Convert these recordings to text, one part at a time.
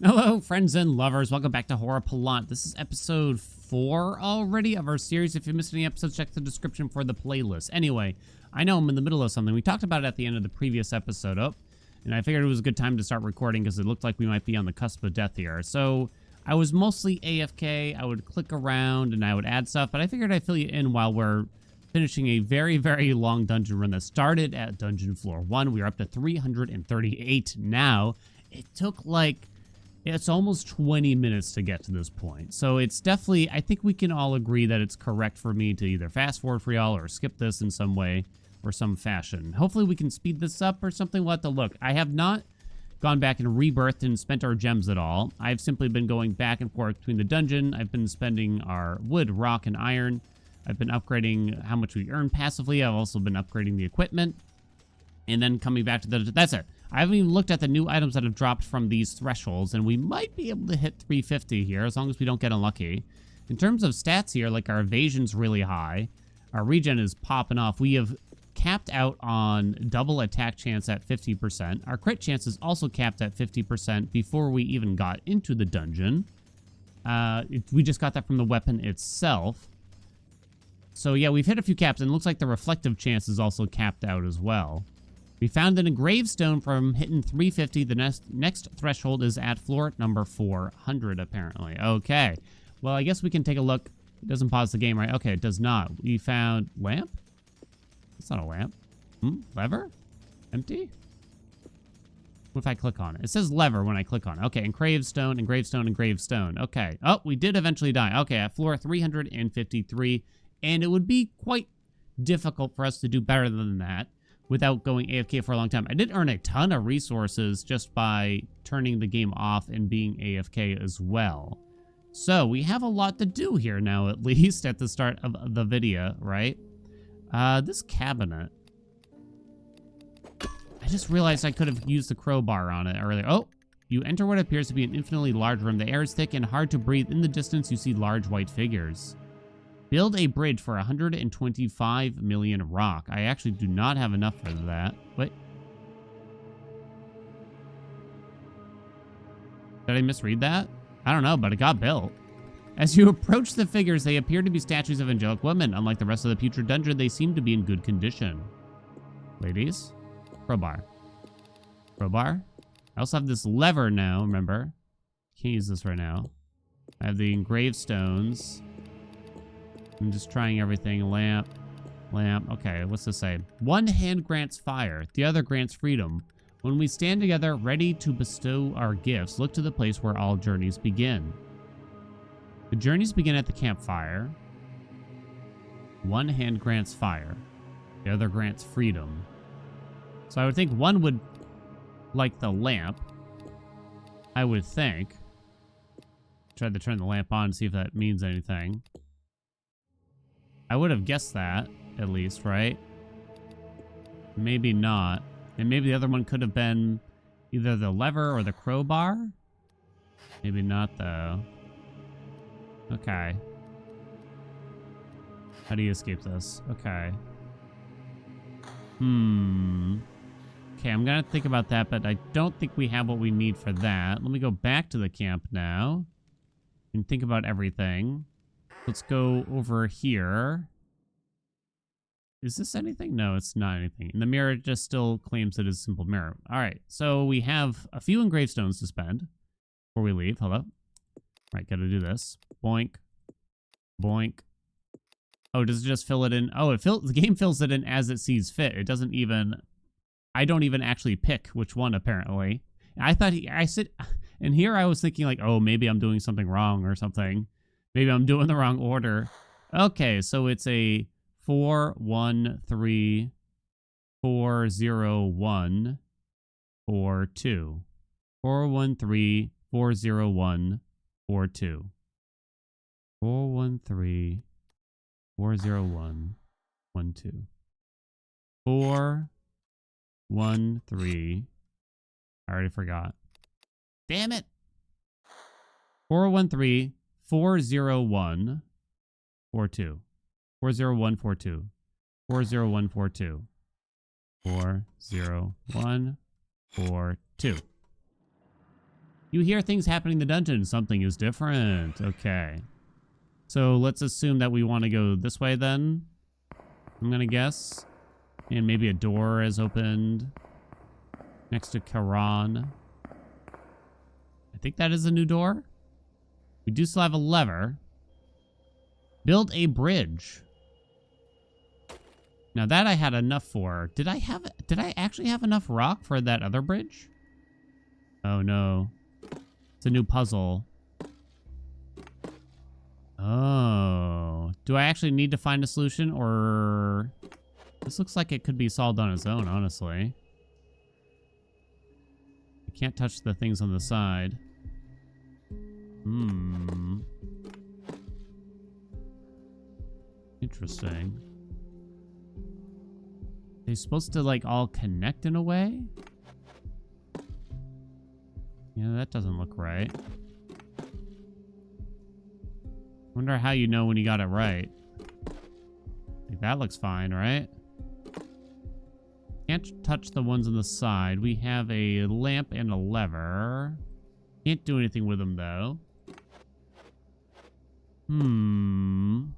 Hello, friends and lovers. Welcome back to Horripilant. This is episode 4 already of our series. If you missed any episodes, check the description for the playlist. Anyway, I know I'm in the middle of something. We talked about it at the end of the previous episode. And I figured it was a good time to start recording because it looked like we might be on the cusp of death here. So I was mostly AFK. I would click around and I would add stuff, but I figured I'd fill you in while we're finishing a very, very long dungeon run that started at dungeon floor 1. We are up to 338 now. It took it's almost 20 minutes to get to this point. So it's definitely, I think we can all agree that it's correct for me to either fast forward for y'all or skip this in some way or some fashion. Hopefully we can speed this up or something. We'll have to look. I have not gone back and rebirthed and spent our gems at all. I've simply been going back and forth between the dungeon. I've been spending our wood, rock, and iron. I've been upgrading how much we earn passively. I've also been upgrading the equipment. And then coming back to that's it. I haven't even looked at the new items that have dropped from these thresholds, and we might be able to hit 350 here as long as we don't get unlucky. In terms of stats here, like our evasion's really high. Our regen is popping off. We have capped out on double attack chance at 50%. Our crit chance is also capped at 50% before we even got into the dungeon. We just got that from the weapon itself. So yeah, we've hit a few caps, and it looks like the reflective chance is also capped out as well. We found an engraved stone from hitting 350. The next threshold is at floor number 400, apparently. Okay. Well, I guess we can take a look. It doesn't pause the game, right? Okay, it does not. We found lamp? It's not a lamp. Lever? Empty? What if I click on it? It says lever when I click on it. Okay, engraved stone, engraved stone, engraved stone. Okay. Oh, we did eventually die. Okay, at floor 353. And it would be quite difficult for us to do better than that without going AFK for a long time. I did earn a ton of resources just by turning the game off and being AFK as well. So we have a lot to do here now, at least at the start of the video, right? This cabinet. I just realized I could have used the crowbar on it earlier. Oh, you enter what appears to be an infinitely large room. The air is thick and hard to breathe. In the distance, you see large white figures. Build a bridge for 125 million rock. I actually do not have enough for that. Wait. Did I misread that? I don't know, but it got built. As you approach the figures, they appear to be statues of angelic women. Unlike the rest of the putrid dungeon, they seem to be in good condition. Ladies. Crowbar. Crowbar. I also have this lever now, remember. Can't use this right now. I have the engraved stones. I'm just trying everything. Lamp. Lamp. Okay, what's this say? One hand grants fire. The other grants freedom. When we stand together, ready to bestow our gifts, look to the place where all journeys begin. The journeys begin at the campfire. One hand grants fire. The other grants freedom. So I would think one would like the lamp. I would think. Try to turn the lamp on and see if that means anything. I would have guessed that, at least, right? Maybe not. And maybe the other one could have been either the lever or the crowbar. Maybe not, though. Okay. How do you escape this? Okay. Okay, I'm gonna think about that, but I don't think we have what we need for that. Let me go back to the camp now and think about everything. Let's go over here. Is this anything? No, it's not anything. And the mirror just still claims it is a simple mirror. All right, so we have a few engraved stones to spend before we leave. Hello. All right, gotta do this. Boink. Boink. Oh, does it just fill it in? Oh, the game fills it in as it sees fit. It doesn't even... I don't even actually pick which one, apparently. I thought and here I was thinking like, oh, maybe I'm doing something wrong or something. Maybe I'm doing the wrong order. Okay, so it's a 413 401 42. 413 401 42. 413 401 12. 413. I already forgot. Damn it. 413 401 42. 40142. 40142. 40142. You hear things happening in the dungeon. Something is different. Okay. So let's assume that we want to go this way then. I'm going to guess. And maybe a door is opened next to Karan. I think that is a new door. We do still have a lever. Build a bridge. Now that I had enough for. Did I actually have enough rock for that other bridge? Oh no. It's a new puzzle. Oh. Do I actually need to find a solution, or... This looks like it could be solved on its own, honestly. You can't touch the things on the side. Interesting. They're supposed to, like, all connect in a way? Yeah, that doesn't look right. Wonder how you know when you got it right. Like, that looks fine, right? Can't touch the ones on the side. We have a lamp and a lever. Can't do anything with them, though. I'm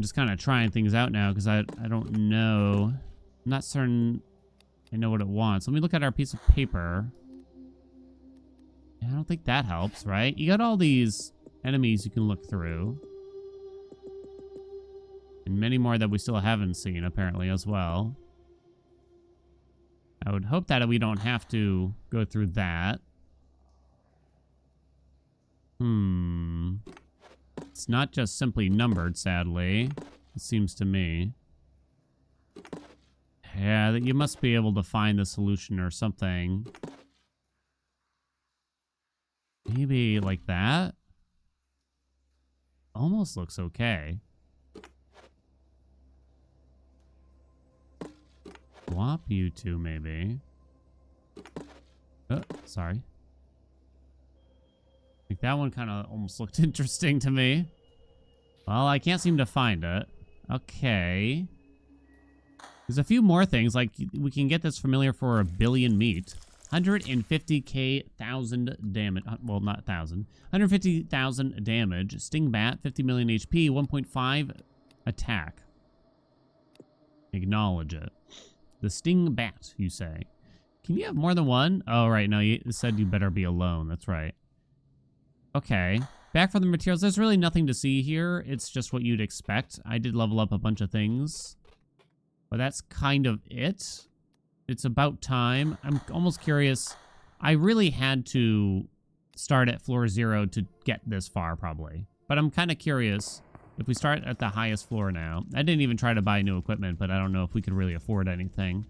just kind of trying things out now because I don't know. I'm not certain I know what it wants. Let me look at our piece of paper. Yeah, I don't think that helps, right? You got all these enemies you can look through. And many more that we still haven't seen, apparently, as well. I would hope that we don't have to go through that. It's not just simply numbered, sadly. It seems to me. Yeah, that you must be able to find the solution or something. Maybe like that? Almost looks okay. Swap you two, maybe. Oh, sorry. Like that one kind of almost looked interesting to me. Well, I can't seem to find it. Okay. There's a few more things, like we can get this familiar for 1 billion meat. 150,000 damage. Well, not 1,000. 150,000 damage. Sting bat, 50 million HP, 1.5 attack. Acknowledge it. The sting bat, you say. Can you have more than one? Oh, right. No, you said you better be alone. That's right. Okay. Back for the materials. There's really nothing to see here. It's just what you'd expect. I did level up a bunch of things. But that's kind of it. It's about time. I'm almost curious. I really had to start at floor 0 to get this far, probably. But I'm kind of curious if we start at the highest floor now. I didn't even try to buy new equipment, but I don't know if we could really afford anything.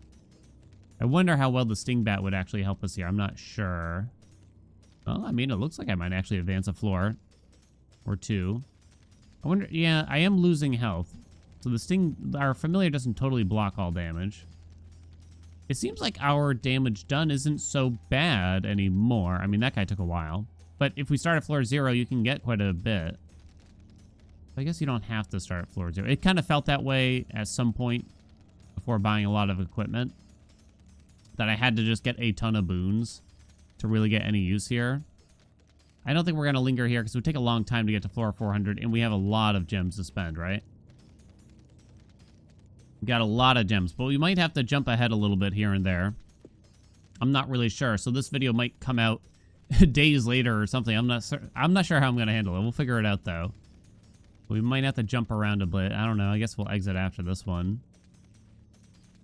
I wonder how well the sting bat would actually help us here. I'm not sure. Well, I mean, it looks like I might actually advance a floor or two. I wonder, yeah, I am losing health. So the sting, our familiar doesn't totally block all damage. It seems like our damage done isn't so bad anymore. I mean, that guy took a while. But if we start at floor 0, you can get quite a bit. I guess you don't have to start at floor 0. It kind of felt that way at some point before buying a lot of equipment. That I had to just get a ton of boons to really get any use here. I don't think we're going to linger here because it would take a long time to get to floor 400. And we have a lot of gems to spend, right? We got a lot of gems, but we might have to jump ahead a little bit here and there. I'm not really sure. So this video might come out days later or something. I'm not sure how I'm going to handle it. We'll figure it out, though. We might have to jump around a bit. I don't know. I guess we'll exit after this one.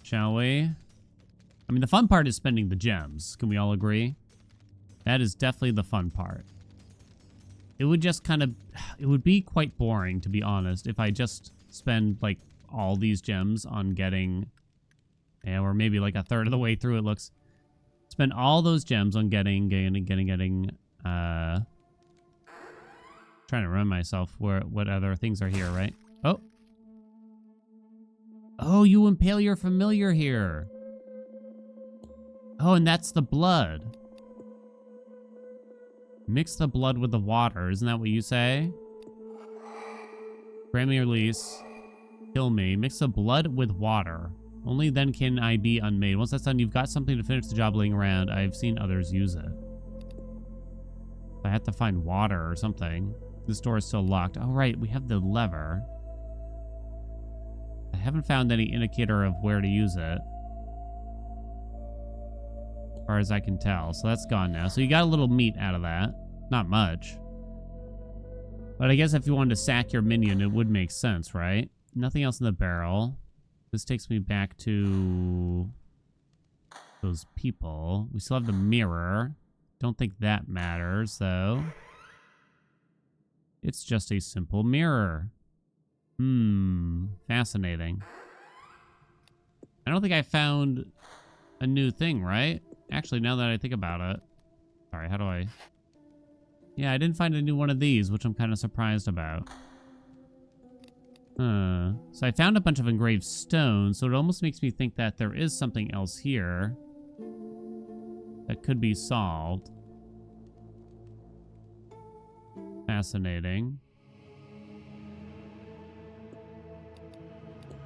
Shall we? I mean, the fun part is spending the gems. Can we all agree? That is definitely the fun part. It would just kind of... It would be quite boring, to be honest, if I just spend, like, all these gems on getting... Yeah, or maybe like a third of the way through, it looks... Spend all those gems on getting... Trying to remind myself what other things are here, right? Oh. Oh, you impale your familiar here. Oh, and that's the blood. Mix the blood with the water. Isn't that what you say? Grant me release. Kill me. Mix the blood with water. Only then can I be unmade. Once that's done, you've got something to finish the job laying around. I've seen others use it. I have to find water or something. This door is still locked. Oh, right. We have the lever. I haven't found any indicator of where to use it, as far as I can tell. So that's gone now. So you got a little meat out of that. Not much. But I guess if you wanted to sack your minion, it would make sense, right? Nothing else in the barrel. This takes me back to those people. We still have the mirror. Don't think that matters, though. It's just a simple mirror. Fascinating. I don't think I found a new thing, right? Actually, now that I think about it. Sorry, how do I... Yeah, I didn't find a new one of these, which I'm kind of surprised about. So I found a bunch of engraved stones, so it almost makes me think that there is something else here that could be solved. Fascinating.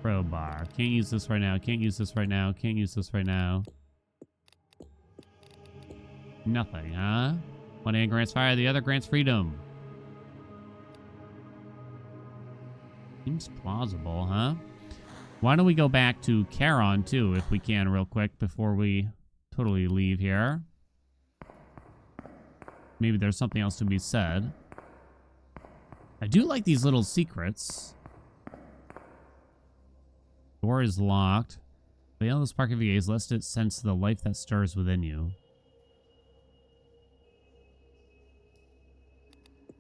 Crowbar. Can't use this right now. Can't use this right now. Can't use this right now. Nothing, huh? One hand grants fire, the other grants freedom. Seems plausible, huh? Why don't we go back to Karan, too, if we can, real quick, before we totally leave here. Maybe there's something else to be said. I do like these little secrets. Door is locked. Veil the spark of your gaze, lest it sense the life that stirs within you.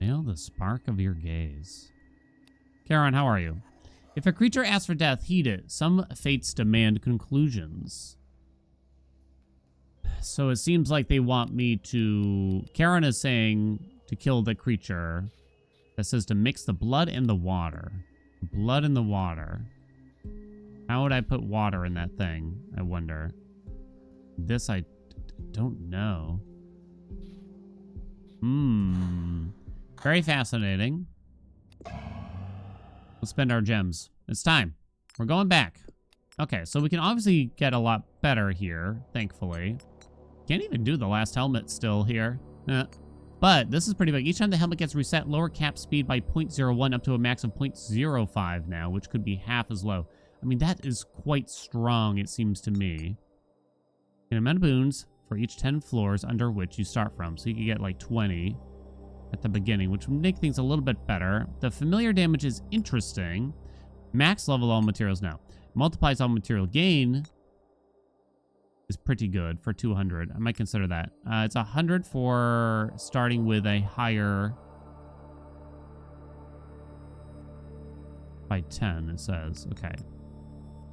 Veil the spark of your gaze. Karan, how are you? If a creature asks for death, heed it. Some fates demand conclusions. So it seems like they want me to... Karan is saying to kill the creature. That says to mix the blood and the water. Blood and the water. How would I put water in that thing, I wonder? This I don't know. Very fascinating. Let's spend our gems. It's time. We're going back. Okay, so we can obviously get a lot better here, thankfully. Can't even do the last helmet still here. But this is pretty big. Each time the helmet gets reset, lower cap speed by 0.01 up to a max of 0.05 now, which could be half as low. I mean, that is quite strong, it seems to me. An amount of boons for each 10 floors under which you start from. So you can get like 20 at the beginning, which would make things a little bit better. The familiar damage is interesting. Max level all materials now. Multiplies all material gain is pretty good for 200. I might consider that. It's 100 for starting with a higher... by 10, it says. Okay.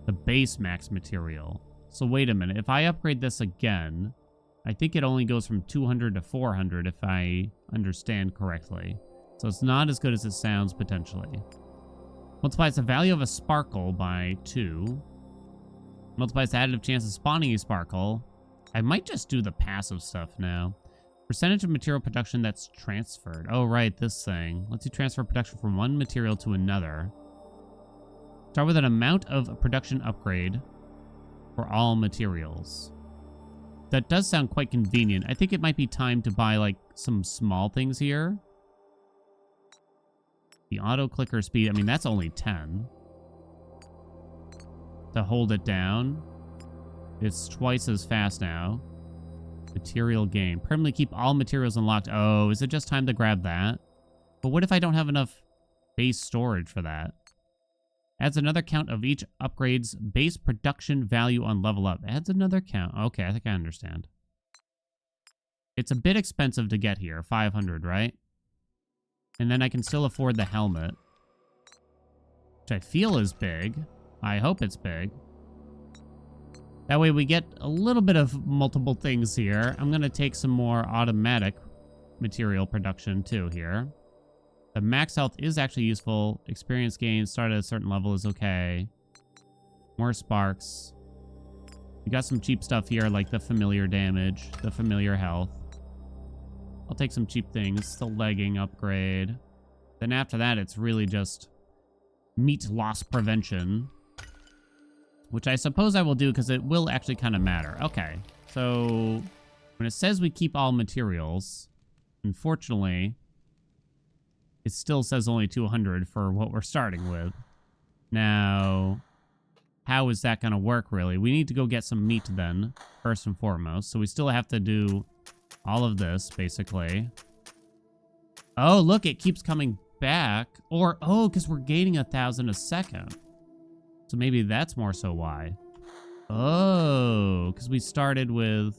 The base max material. So wait a minute. If I upgrade this again, I think it only goes from 200 to 400 if I understand correctly. So it's not as good as it sounds potentially. Multiplies the value of a sparkle by 2. Multiplies the additive chance of spawning a sparkle. I might just do the passive stuff now. Percentage of material production that's transferred. Oh, right, this thing. Lets you transfer production from one material to another. Start with an amount of production upgrade for all materials. That does sound quite convenient. I think it might be time to buy, like, some small things here. The auto clicker speed, I mean, that's only 10. To hold it down. It's twice as fast now. Material gain. Permanently keep all materials unlocked. Oh, is it just time to grab that? But what if I don't have enough base storage for that? Adds another count of each upgrade's base production value on level up. Adds another count. Okay, I think I understand. It's a bit expensive to get here. 500, right? And then I can still afford the helmet. Which I feel is big. I hope it's big. That way we get a little bit of multiple things here. I'm going to take some more automatic material production too here. The max health is actually useful. Experience gain, start at a certain level is okay. More sparks. We got some cheap stuff here, like the familiar damage, the familiar health. I'll take some cheap things. The legging upgrade. Then after that, it's really just meat loss prevention. Which I suppose I will do because it will actually kind of matter. Okay, so when it says we keep all materials, unfortunately, it still says only 200 for what we're starting with. Now, how is that going to work, really? We need to go get some meat then, first and foremost. So we still have to do all of this, basically. Oh, look, it keeps coming back. Or, oh, because we're gaining 1,000 a second. So maybe that's more so why. Oh, because we started with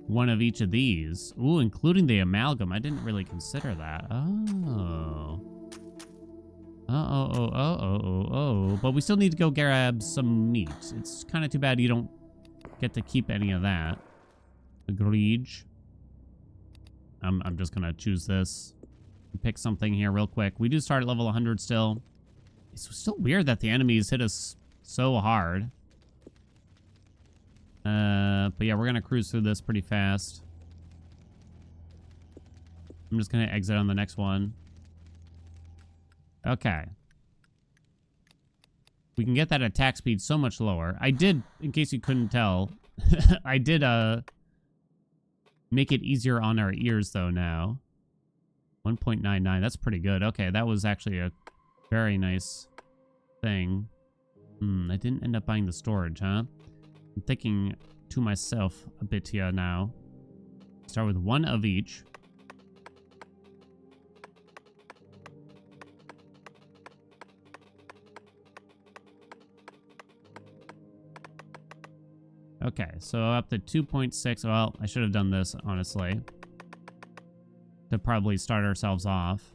one of each of these. Ooh, including the amalgam. I didn't really consider that. Oh. Oh. But we still need to go grab some meat. It's kind of too bad you don't get to keep any of that. Agreed. I'm just going to choose this. Pick something here real quick. We do start at level 100 still. It's still weird that the enemies hit us so hard. But yeah, we're going to cruise through this pretty fast. I'm just going to exit on the next one. Okay. We can get that attack speed so much lower. I did, in case you couldn't tell, I did make it easier on our ears though now. 1.99, that's pretty good. Okay, that was actually a very nice thing. I didn't end up buying the storage, huh? I'm thinking to myself a bit here now. Start with one of each. Okay, so up to 2.6. Well, I should have done this, honestly, to probably start ourselves off.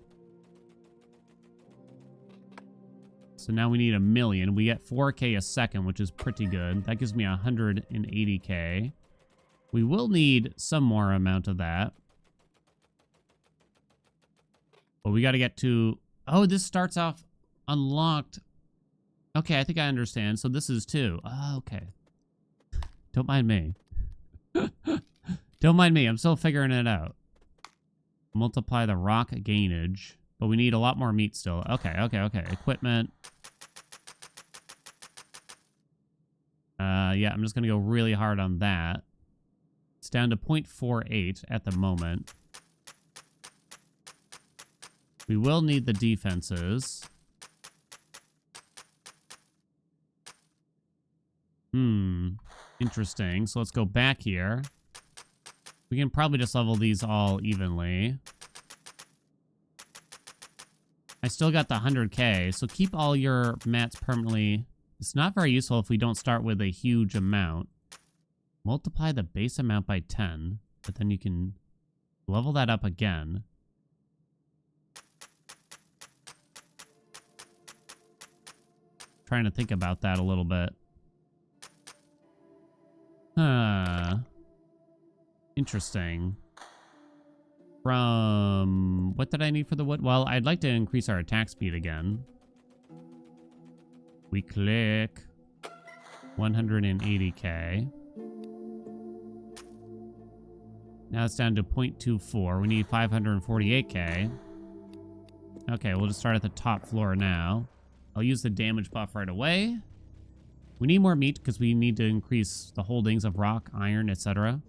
So now we need 1 million. We get 4K a second, which is pretty good. That gives me 180K. We will need some more amount of that. But we got to get to... Oh, this starts off unlocked. Okay, I think I understand. So this is 2. Oh, okay. Don't mind me. Don't mind me. I'm still figuring it out. Multiply the rock gainage. But we need a lot more meat still. Okay. Equipment. Yeah, I'm just going to go really hard on that. It's down to 0.48 at the moment. We will need the defenses. Interesting. So let's go back here. We can probably just level these all evenly. I still got the 100K, so keep all your mats permanently. It's not very useful if we don't start with a huge amount. Multiply the base amount by 10, but then you can level that up again. Trying to think about that a little bit. Interesting. From... What did I need for the wood? Well, I'd like to increase our attack speed again. We click 180K. Now it's down to 0.24. We need 548K. Okay, we'll just start at the top floor now. I'll use the damage buff right away. We need more meat because we need to increase the holdings of rock, iron, etc.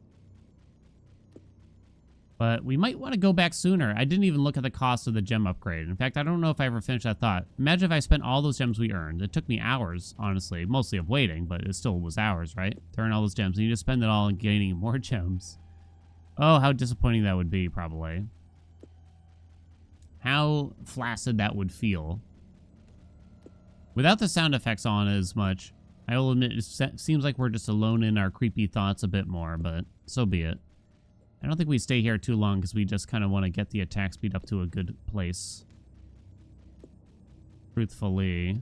But we might want to go back sooner. I didn't even look at the cost of the gem upgrade. In fact, I don't know if I ever finished that thought. Imagine if I spent all those gems we earned. It took me hours, honestly, mostly of waiting, but it still was hours, right? To earn all those gems. And you just spend it all on gaining more gems. Oh, how disappointing that would be, probably. How flaccid that would feel. Without the sound effects on as much, I will admit it seems like we're just alone in our creepy thoughts a bit more, but so be it. I don't think we stay here too long because we just kind of want to get the attack speed up to a good place. Truthfully.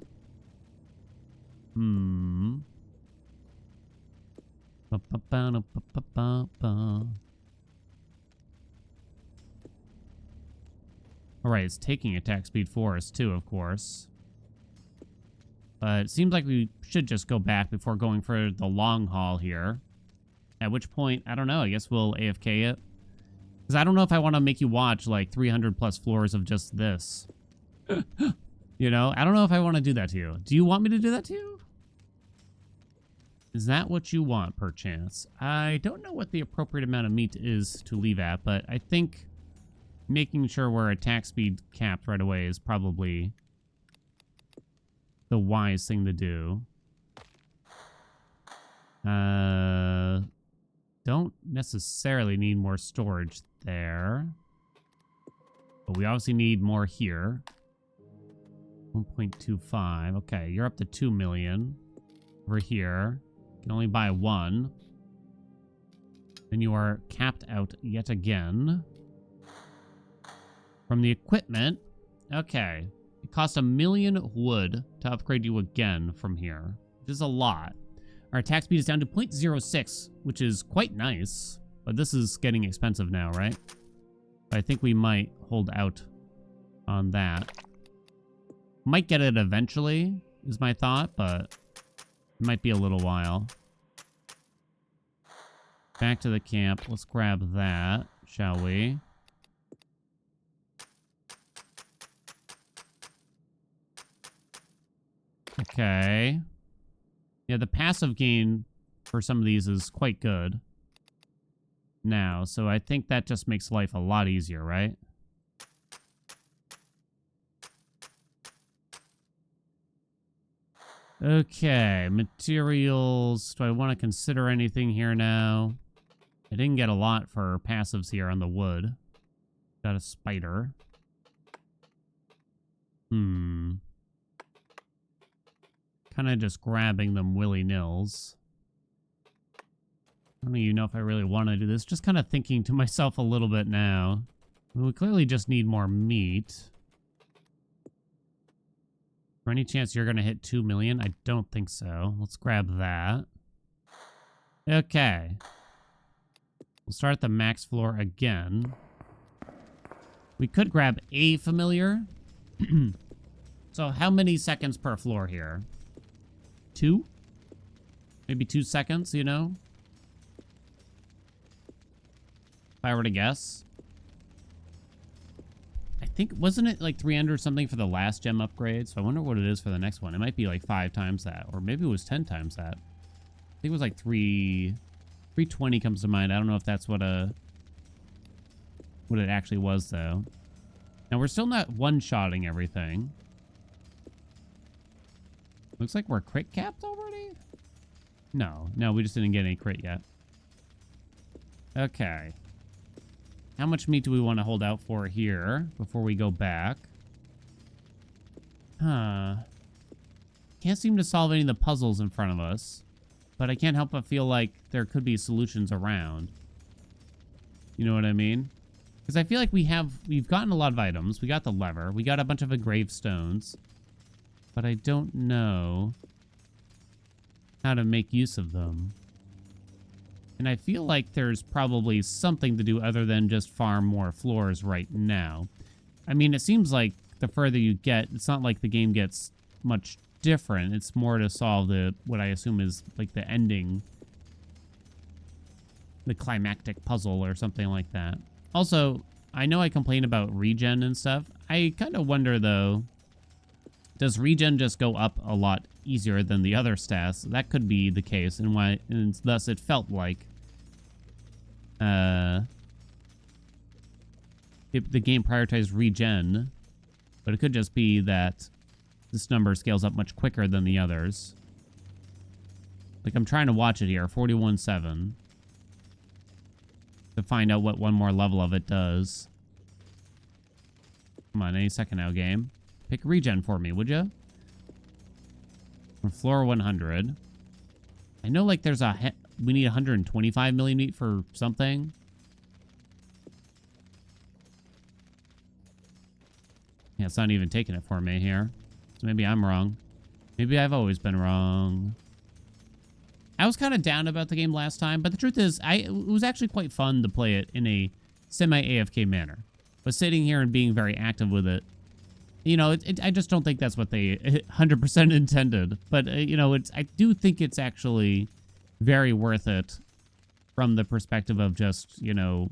Alright, it's taking attack speed for us too, of course. But it seems like we should just go back before going for the long haul here. At which point, I don't know, I guess we'll AFK it. Because I don't know if I want to make you watch like 300 plus floors of just this. You know, I don't know if I want to do that to you. Do you want me to do that to you? Is that what you want, perchance? I don't know what the appropriate amount of meat is to leave at, but I think making sure we're attack speed capped right away is probably the wise thing to do. Don't necessarily need more storage there. But we obviously need more here. 1.25. Okay, you're up to 2 million. Over here. You can only buy 1. Then you are capped out yet again. From the equipment. Okay. It costs 1 million wood to upgrade you again from here. Which is a lot. Our attack speed is down to 0.06, which is quite nice. But this is getting expensive now, right? I think we might hold out on that. Might get it eventually, is my thought, but it might be a little while. Back to the camp. Let's grab that, shall we? Okay. Yeah, the passive gain for some of these is quite good now, so I think that just makes life a lot easier, right? Okay, materials. Do I want to consider anything here now? I didn't get a lot for passives here on the wood. Got a spider. Kind of just grabbing them willy-nills. I don't even know if I really want to do this. Just kind of thinking to myself a little bit now. We clearly just need more meat. For any chance you're going to hit 2 million? I don't think so. Let's grab that. Okay. We'll start at the max floor again. We could grab a familiar. So how many seconds per floor here? 2? Maybe 2 seconds, you know? If I were to guess. I think, wasn't it like 300 something for the last gem upgrade? So I wonder what it is for the next one. It might be like 5 times that, or maybe it was 10 times that. I think it was like 320 comes to mind. I don't know if that's what it actually was though. Now we're still not one-shotting everything. Looks like we're crit capped already? No, we just didn't get any crit yet. Okay. How much meat do we want to hold out for here before we go back? Can't seem to solve any of the puzzles in front of us. But I can't help but feel like there could be solutions around. You know what I mean? Because I feel like we've gotten a lot of items. We got the lever. We got a bunch of engraved stones. But I don't know how to make use of them. And I feel like there's probably something to do other than just farm more floors right now. I mean, it seems like the further you get, it's not like the game gets much different. It's more to solve what I assume is like the ending, the climactic puzzle or something like that. Also, I know I complain about regen and stuff. I kind of wonder though, does regen just go up a lot easier than the other stats? That could be the case, and thus it felt like the game prioritized regen, but it could just be that this number scales up much quicker than the others. Like, I'm trying to watch it here, 41.7, to find out what one more level of it does. Come on, any second now, game. Pick regen for me, would you? From floor 100. I know, like, there's we need 125 million meat for something. Yeah, it's not even taking it for me here. So maybe I'm wrong. Maybe I've always been wrong. I was kind of down about the game last time, but the truth is, it was actually quite fun to play it in a semi-AFK manner. But sitting here and being very active with it, you know, I just don't think that's what they 100% intended. But, you know, I do think it's actually very worth it from the perspective of just, you know,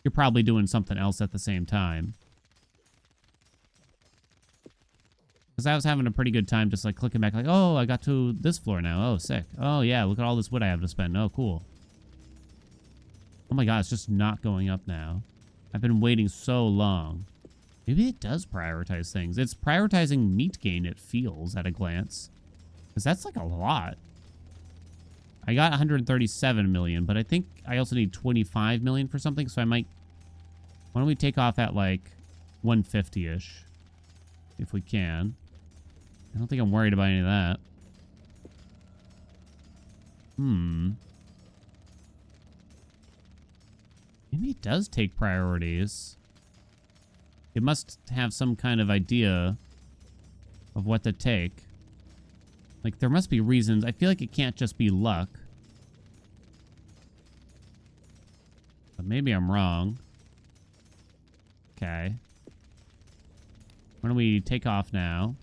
you're probably doing something else at the same time. Because I was having a pretty good time just like clicking back like, oh, I got to this floor now. Oh, sick. Oh, yeah, look at all this wood I have to spend. Oh, cool. Oh my god, it's just not going up now. I've been waiting so long. Maybe it does prioritize things. It's prioritizing meat gain, it feels, at a glance. Because that's like a lot. I got 137 million, but I think I also need 25 million for something, so I might... Why don't we take off at like 150-ish? If we can. I don't think I'm worried about any of that. Maybe it does take priorities. It must have some kind of idea of what to take. Like, there must be reasons. I feel like it can't just be luck. But maybe I'm wrong. Okay. Why don't we take off now?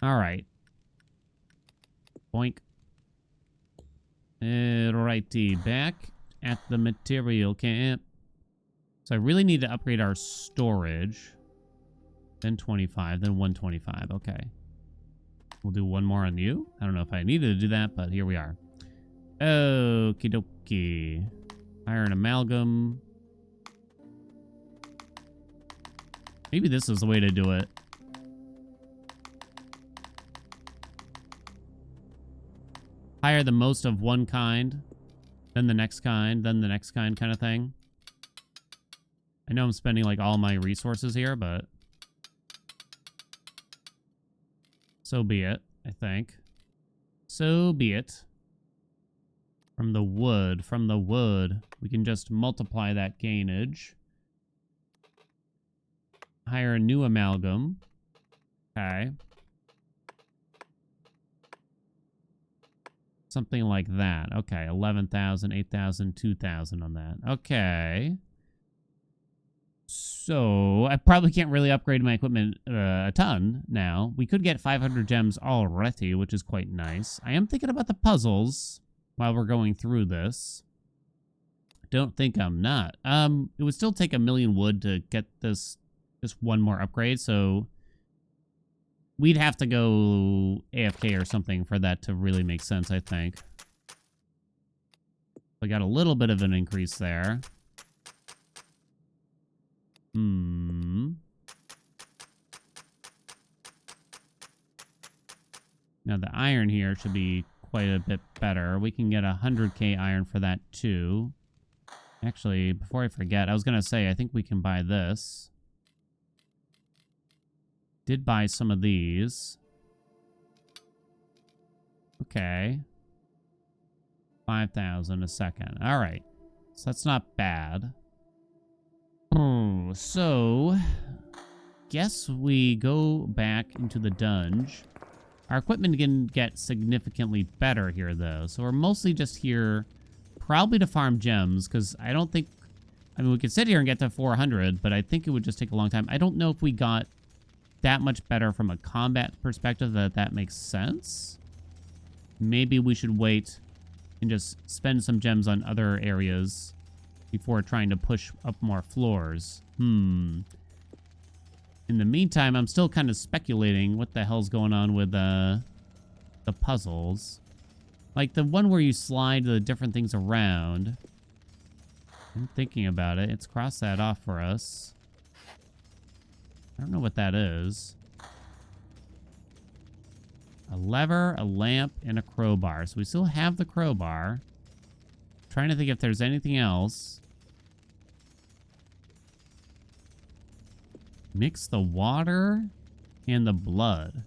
Alright. Boink. Alrighty, back at the material camp. So I really need to upgrade our storage. Then 25, then 125. Okay. We'll do one more on you. I don't know if I needed to do that, but here we are. Okie dokie. Iron amalgam. Maybe this is the way to do it. Hire the most of one kind, then the next kind, then the next kind of thing. I know I'm spending like all my resources here, but so be it, I think. So be it. From the wood, we can just multiply that gainage. Hire a new amalgam. Okay. Something like that. Okay, 11,000, 8,000, 2,000 on that. Okay. So, I probably can't really upgrade my equipment a ton now. We could get 500 gems already, which is quite nice. I am thinking about the puzzles while we're going through this. Don't think I'm not. It would still take 1,000,000 wood to get this just one more upgrade, so we'd have to go AFK or something for that to really make sense, I think. We got a little bit of an increase there. Now the iron here should be quite a bit better. We can get 100k iron for that too. Actually, before I forget, I was going to say, I think we can buy this. Did buy some of these. Okay. 5,000 a second. All right. So that's not bad. So, guess we go back into the dungeon. Our equipment can get significantly better here, though. So we're mostly just here probably to farm gems, because I don't think... I mean, we could sit here and get to 400, but I think it would just take a long time. I don't know if we got that much better from a combat perspective that makes sense. Maybe we should wait and just spend some gems on other areas before trying to push up more floors. In the meantime, I'm still kind of speculating what the hell's going on with the puzzles. Like the one where you slide the different things around. I'm thinking about it. It's crossed that off for us. I don't know what that is. A lever, a lamp, and a crowbar. So we still have the crowbar. Trying to think if there's anything else. Mix the water and the blood.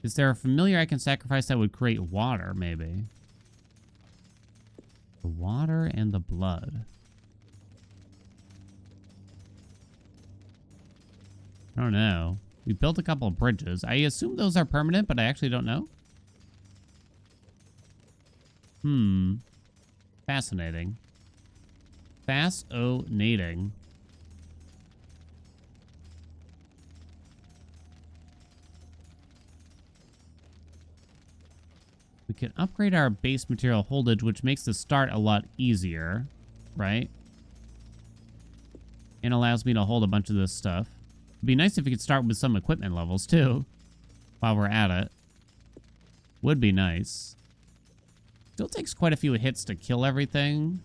Is there a familiar I can sacrifice that would create water, maybe? The water and the blood. I don't know. We built a couple of bridges. I assume those are permanent, but I actually don't know. Fascinating. Fascinating. We can upgrade our base material holdage, which makes the start a lot easier, right? And allows me to hold a bunch of this stuff. It'd be nice if we could start with some equipment levels, too, while we're at it. Would be nice. Still takes quite a few hits to kill everything.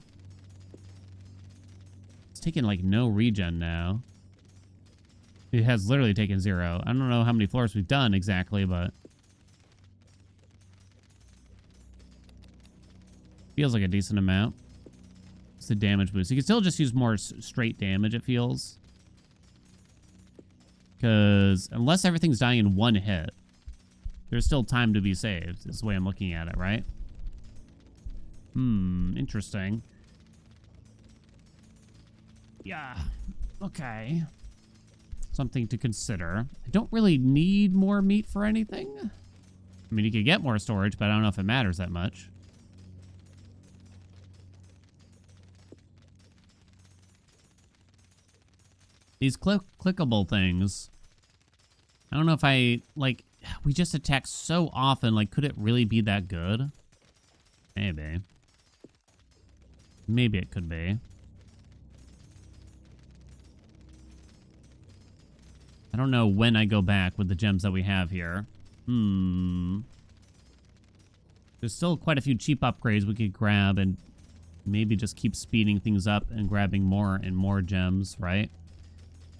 It's taking, like, no regen now. It has literally taken 0. I don't know how many floors we've done exactly, but... feels like a decent amount. It's the damage boost. You can still just use more straight damage, it feels. Because unless everything's dying in one hit, there's still time to be saved. Is the way I'm looking at it, right? Interesting. Yeah. Okay. Something to consider. I don't really need more meat for anything. I mean, you could get more storage, but I don't know if it matters that much. These clickable things. I don't know if like, we just attack so often. Like, could it really be that good? Maybe. Maybe it could be. I don't know when I go back with the gems that we have here. There's still quite a few cheap upgrades we could grab and maybe just keep speeding things up and grabbing more and more gems, right?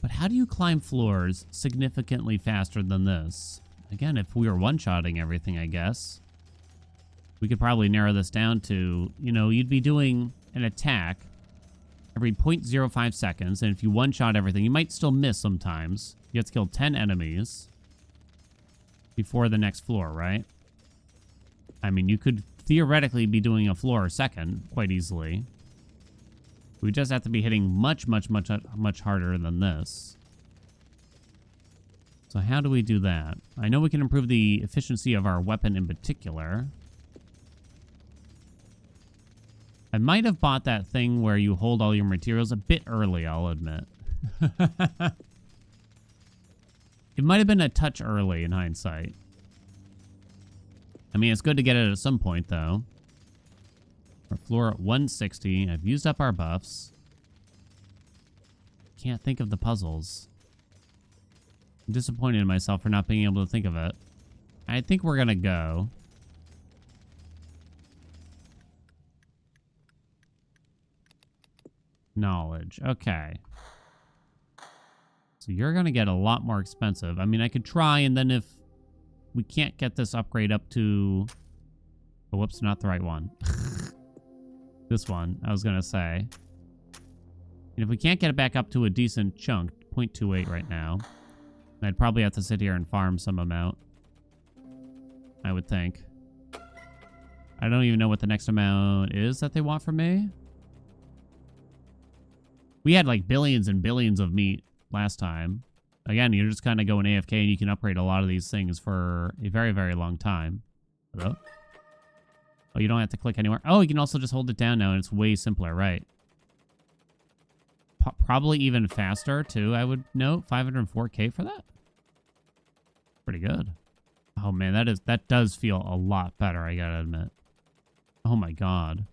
But how do you climb floors significantly faster than this? Again, if we were one-shotting everything, I guess, we could probably narrow this down to, you know, you'd be doing an attack every 0.05 seconds, and if you one-shot everything, you might still miss sometimes. You have to kill 10 enemies before the next floor, right? I mean, you could theoretically be doing a floor a second quite easily. We just have to be hitting much harder than this. So how do we do that? I know we can improve the efficiency of our weapon in particular. I might have bought that thing where you hold all your materials a bit early, I'll admit. It might have been a touch early in hindsight. I mean, it's good to get it at some point, though. Our floor at 160. I've used up our buffs. Can't think of the puzzles. I'm disappointed in myself for not being able to think of it. I think we're gonna go. Knowledge. Okay. So you're gonna get a lot more expensive. I mean, I could try, and then if we can't get this upgrade up to... oh, whoops, not the right one. This one, I was gonna say. And if we can't get it back up to a decent chunk, 0.28 right now, I'd probably have to sit here and farm some amount. I would think. I don't even know what the next amount is that they want from me. We had like billions and billions of meat last time. Again, you're just kind of going AFK and you can upgrade a lot of these things for a very, very long time. Hello? Oh, you don't have to click anywhere. Oh, you can also just hold it down now and it's way simpler, right? Probably even faster too, I would note. 504k for that? Pretty good. Oh man, that does feel a lot better, I gotta admit. Oh my god.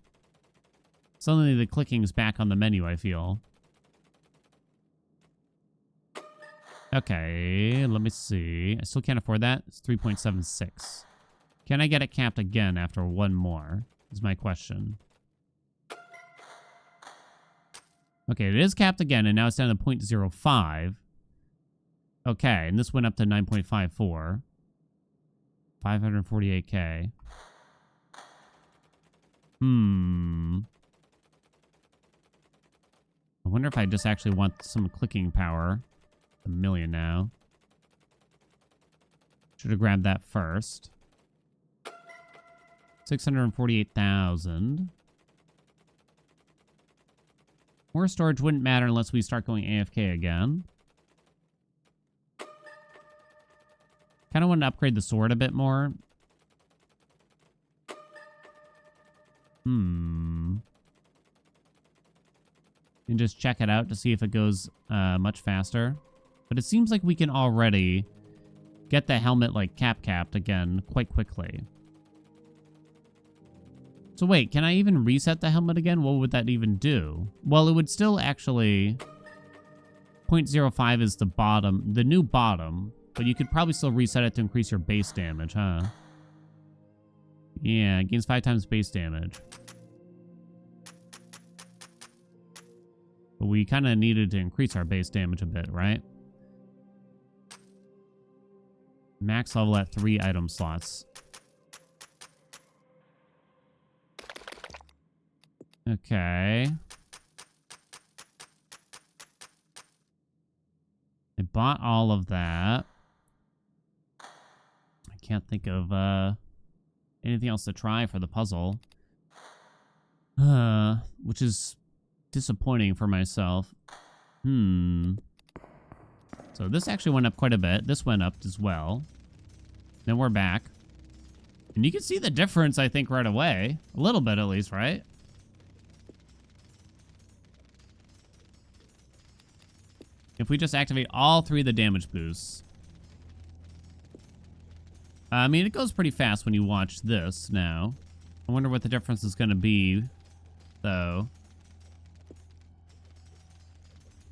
Suddenly the clicking's back on the menu, I feel. Okay, let me see. I still can't afford that. It's 3.76. Can I get it capped again after one more? Is my question. Okay, it is capped again, and now it's down to 0.05. Okay, and this went up to 9.54. 548k. I wonder if I just actually want some clicking power. A million now. Should have grabbed that first. 648,000. More storage wouldn't matter unless we start going AFK again. Kind of want to upgrade the sword a bit more. And just check it out to see if it goes much faster. But it seems like we can already get the helmet like capped again quite quickly. So wait, can I even reset the helmet again? What would that even do? Well, it would still actually... 0.05 is the bottom, the new bottom, but you could probably still reset it to increase your base damage, huh? Yeah, it gains 5 times base damage. But we kind of needed to increase our base damage a bit, right? Max level at 3 item slots. Okay. I bought all of that. I can't think of anything else to try for the puzzle. Which is disappointing for myself. So this actually went up quite a bit. This went up as well. Then we're back. And you can see the difference, I think, right away. A little bit, at least, right? If we just activate all 3 of the damage boosts. I mean, it goes pretty fast when you watch this now. I wonder what the difference is going to be, though.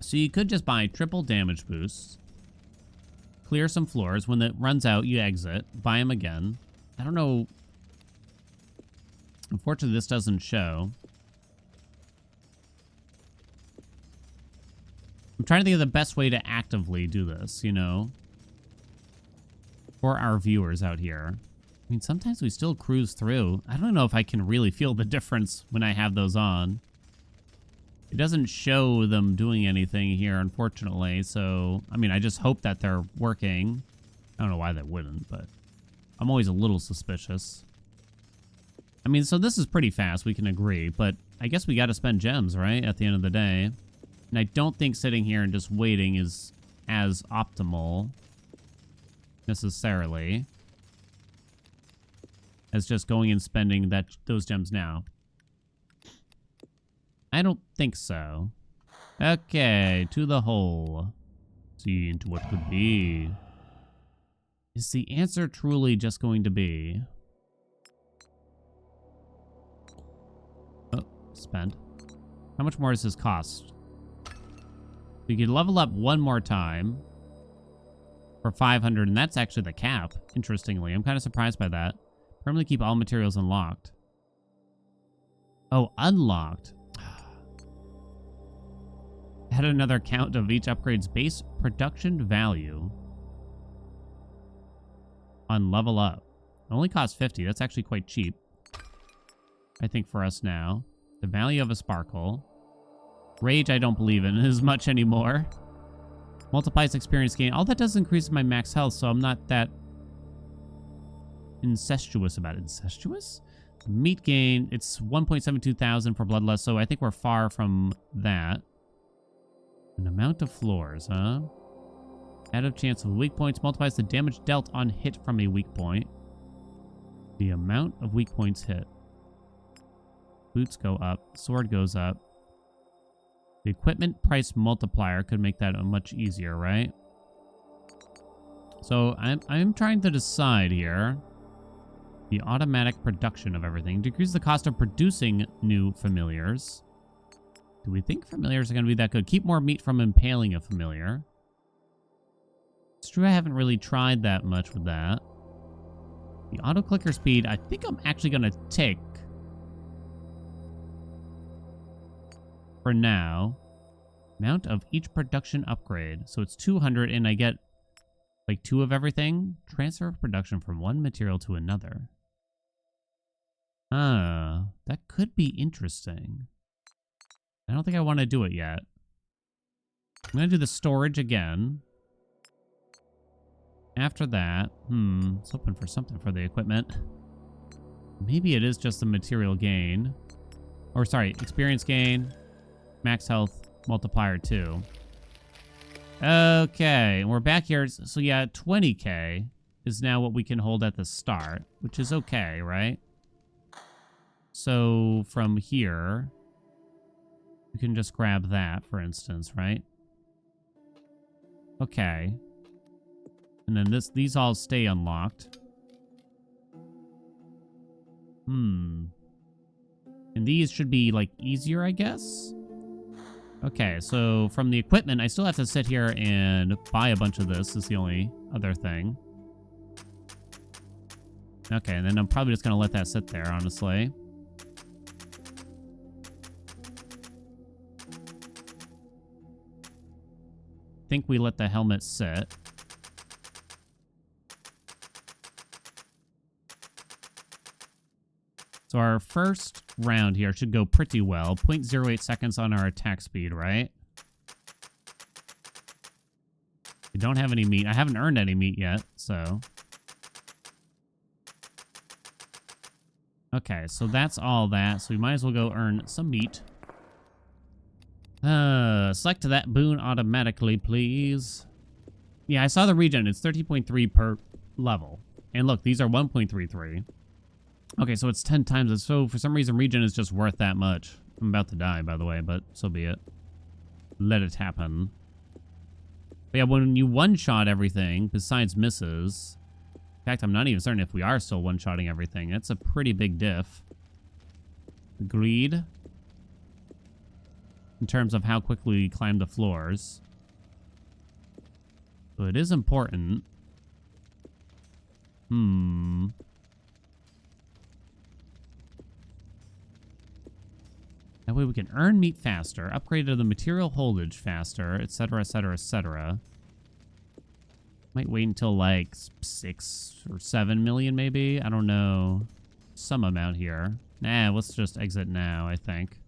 So you could just buy triple damage boosts. Clear some floors. When it runs out, you exit. Buy them again. I don't know. Unfortunately, this doesn't show. I'm trying to think of the best way to actively do this, you know? For our viewers out here. I mean, sometimes we still cruise through. I don't know if I can really feel the difference when I have those on. It doesn't show them doing anything here, unfortunately. So, I mean, I just hope that they're working. I don't know why they wouldn't, but I'm always a little suspicious. I mean, so this is pretty fast, we can agree. But I guess we got to spend gems, right? At the end of the day. And I don't think sitting here and just waiting is as optimal, necessarily, as just going and spending those gems now. I don't think so. Okay, to the hole. See into what could be. Is the answer truly just going to be... Oh, spend. How much more does this cost? We could level up one more time for 500, and that's actually the cap, interestingly. I'm kind of surprised by that. Permanently keep all materials unlocked. Oh, unlocked. Add another count of each upgrade's base production value on level up. It only costs 50. That's actually quite cheap, I think, for us now. The value of a sparkle. Rage, I don't believe in as much anymore. Multiplies experience gain. All that does increase my max health, so I'm not that incestuous about it. Incestuous? Meat gain. It's 1.72 thousand for bloodlust, so I think we're far from that. An amount of floors, huh? Added chance of weak points multiplies the damage dealt on hit from a weak point. The amount of weak points hit. Boots go up. Sword goes up. The equipment price multiplier could make that much easier, right? So I'm trying to decide here. The automatic production of everything. Decrease the cost of producing new familiars. Do we think familiars are going to be that good? Keep more meat from impaling a familiar. It's true I haven't really tried that much with that. The auto clicker speed, I think I'm actually going to take for now. Amount of each production upgrade. So it's 200 and I get like 2 of everything. Transfer of production from one material to another. That could be interesting. I don't think I want to do it yet. I'm going to do the storage again. After that, let's open for something for the equipment. Maybe it is just the material gain. Or sorry, experience gain, max health multiplier 2. Okay, we're back here. So yeah, 20k is now what we can hold at the start, which is okay, right? So from here, you can just grab that, for instance, right? Okay. And then these all stay unlocked. And these should be, like, easier, I guess? Okay, so from the equipment, I still have to sit here and buy a bunch of this, is the only other thing. Okay, and then I'm probably just going to let that sit there, honestly. I think we let the helmet sit. So our first round here should go pretty well. 0.08 seconds on our attack speed, right? We don't have any meat. I haven't earned any meat yet, so... Okay, so that's all that. So we might as well go earn some meat. Select that boon automatically, please. Yeah, I saw the regen. It's 30.3 per level. And look, these are 1.33. Okay, so it's 10 times. So for some reason, regen is just worth that much. I'm about to die, by the way, but so be it. Let it happen. But yeah, when you one-shot everything, besides misses... In fact, I'm not even certain if we are still one-shotting everything. That's a pretty big diff. Agreed. In terms of how quickly we climb the floors. So it is important. That way we can earn meat faster, upgrade to the material holdage faster, etc., etc., etc. Might wait until like 6 or 7 million, maybe. I don't know. Some amount here. Nah, let's just exit now, I think.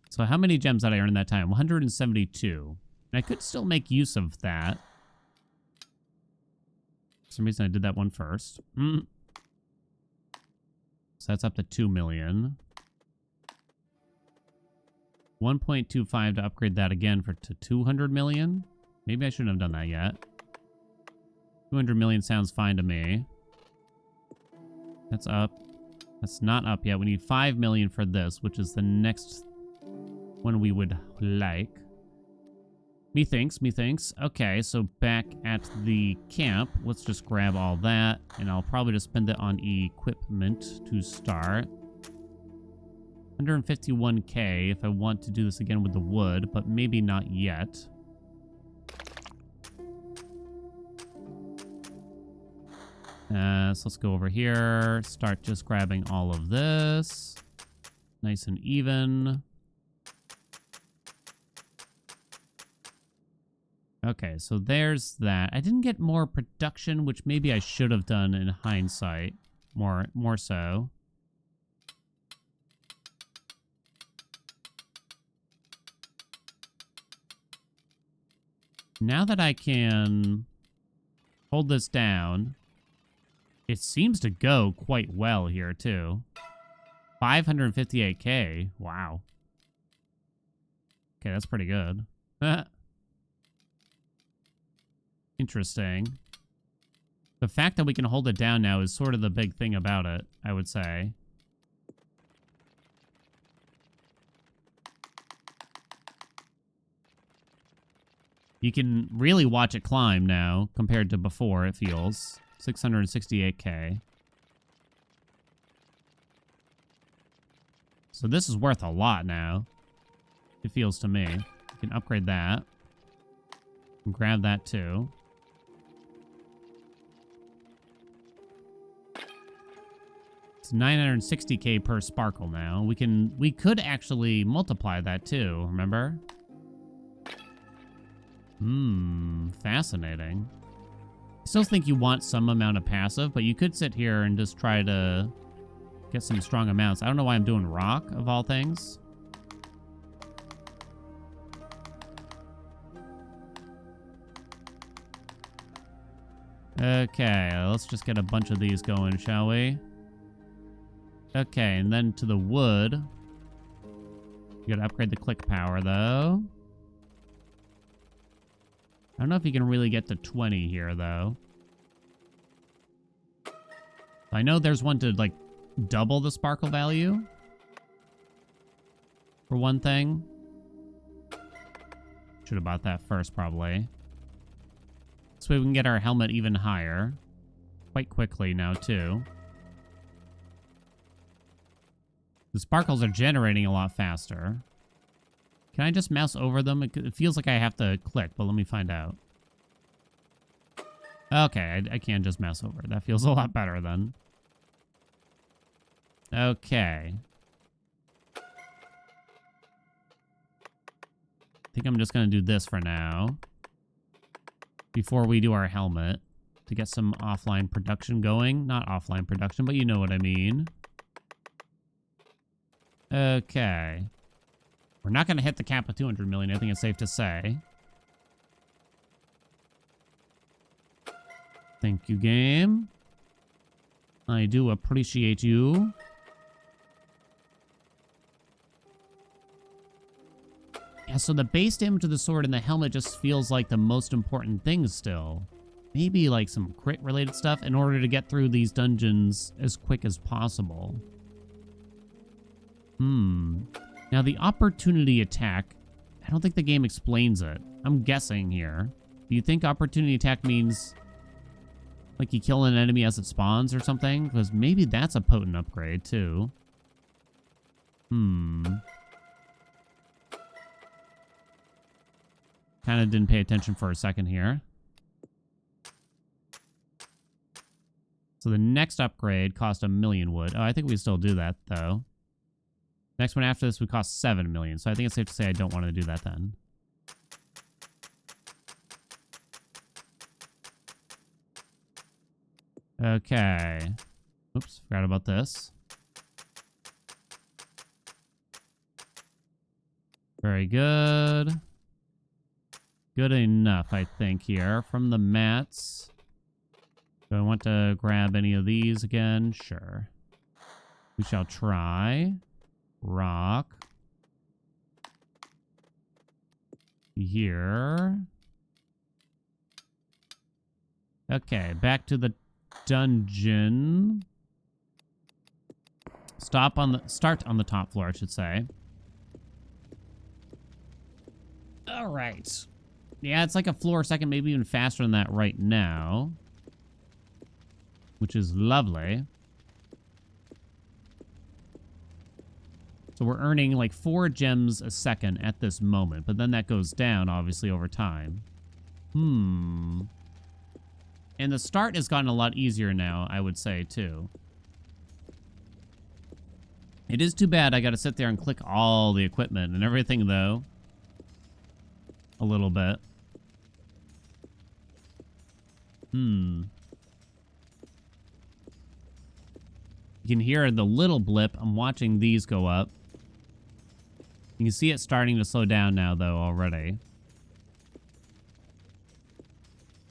So how many gems did I earn in that time? 172. And I could still make use of that. For some reason I did that one first. So that's up to 2 million. 1.25 to upgrade that again to 200 million. Maybe I shouldn't have done that yet. 200 million sounds fine to me. That's up. That's not up yet. We need 5 million for this, which is the next one we would like. Methinks. Okay, so back at the camp, let's just grab all that, and I'll probably just spend it on equipment to start. 151k if I want to do this again with the wood, but maybe not yet. So let's go over here, start just grabbing all of this. Nice and even. Okay, so there's that. I didn't get more production, which maybe I should have done in hindsight. More so. Now that I can hold this down, it seems to go quite well here, too. 558k. Wow. Okay, that's pretty good. Interesting. The fact that we can hold it down now is sort of the big thing about it, I would say. You can really watch it climb now compared to before, it feels. 668k. So this is worth a lot now. It feels to me. You can upgrade that. And grab that too. It's 960k per sparkle now. We could actually multiply that too, remember? Fascinating. I still think you want some amount of passive, but you could sit here and just try to get some strong amounts. I don't know why I'm doing rock, of all things. Okay, let's just get a bunch of these going, shall we? Okay, and then to the wood. You gotta upgrade the click power, though. I don't know if you can really get to 20 here, though. I know there's one to, like, double the sparkle value. For one thing. Should have bought that first, probably. This way we can get our helmet even higher. Quite quickly now, too. The sparkles are generating a lot faster. Can I just mouse over them? It feels like I have to click, but let me find out. Okay, I can just mouse over. That feels a lot better then. Okay. I think I'm just going to do this for now. Before we do our helmet. To get some offline production going. Not offline production, but you know what I mean. Okay. We're not going to hit the cap of 200 million, I think it's safe to say. Thank you, game. I do appreciate you. Yeah, so the base damage of the sword and the helmet just feels like the most important thing still. Maybe like some crit related stuff in order to get through these dungeons as quick as possible. Now the opportunity attack, I don't think the game explains it. I'm guessing here. Do you think opportunity attack means like you kill an enemy as it spawns or something? Because maybe that's a potent upgrade too. Kind of didn't pay attention for a second here. So the next upgrade cost 1 million wood. Oh, I think we still do that, though. Next one after this would cost 7 million. So I think it's safe to say I don't want to do that then. Okay. Oops, forgot about this. Very good. Good enough, I think, here. From the mats. Do I want to grab any of these again? Sure. We shall try. Rock. Here. Okay, back to the dungeon. Start on the top floor, I should say. All right. Yeah, it's like a floor a second, maybe even faster than that right now. Which is lovely. So we're earning like 4 gems a second at this moment, but then that goes down, obviously, over time. And the start has gotten a lot easier now, I would say, too. It is too bad I got to sit there and click all the equipment and everything, though. A little bit. You can hear the little blip. I'm watching these go up. You can see it starting to slow down now, though, already.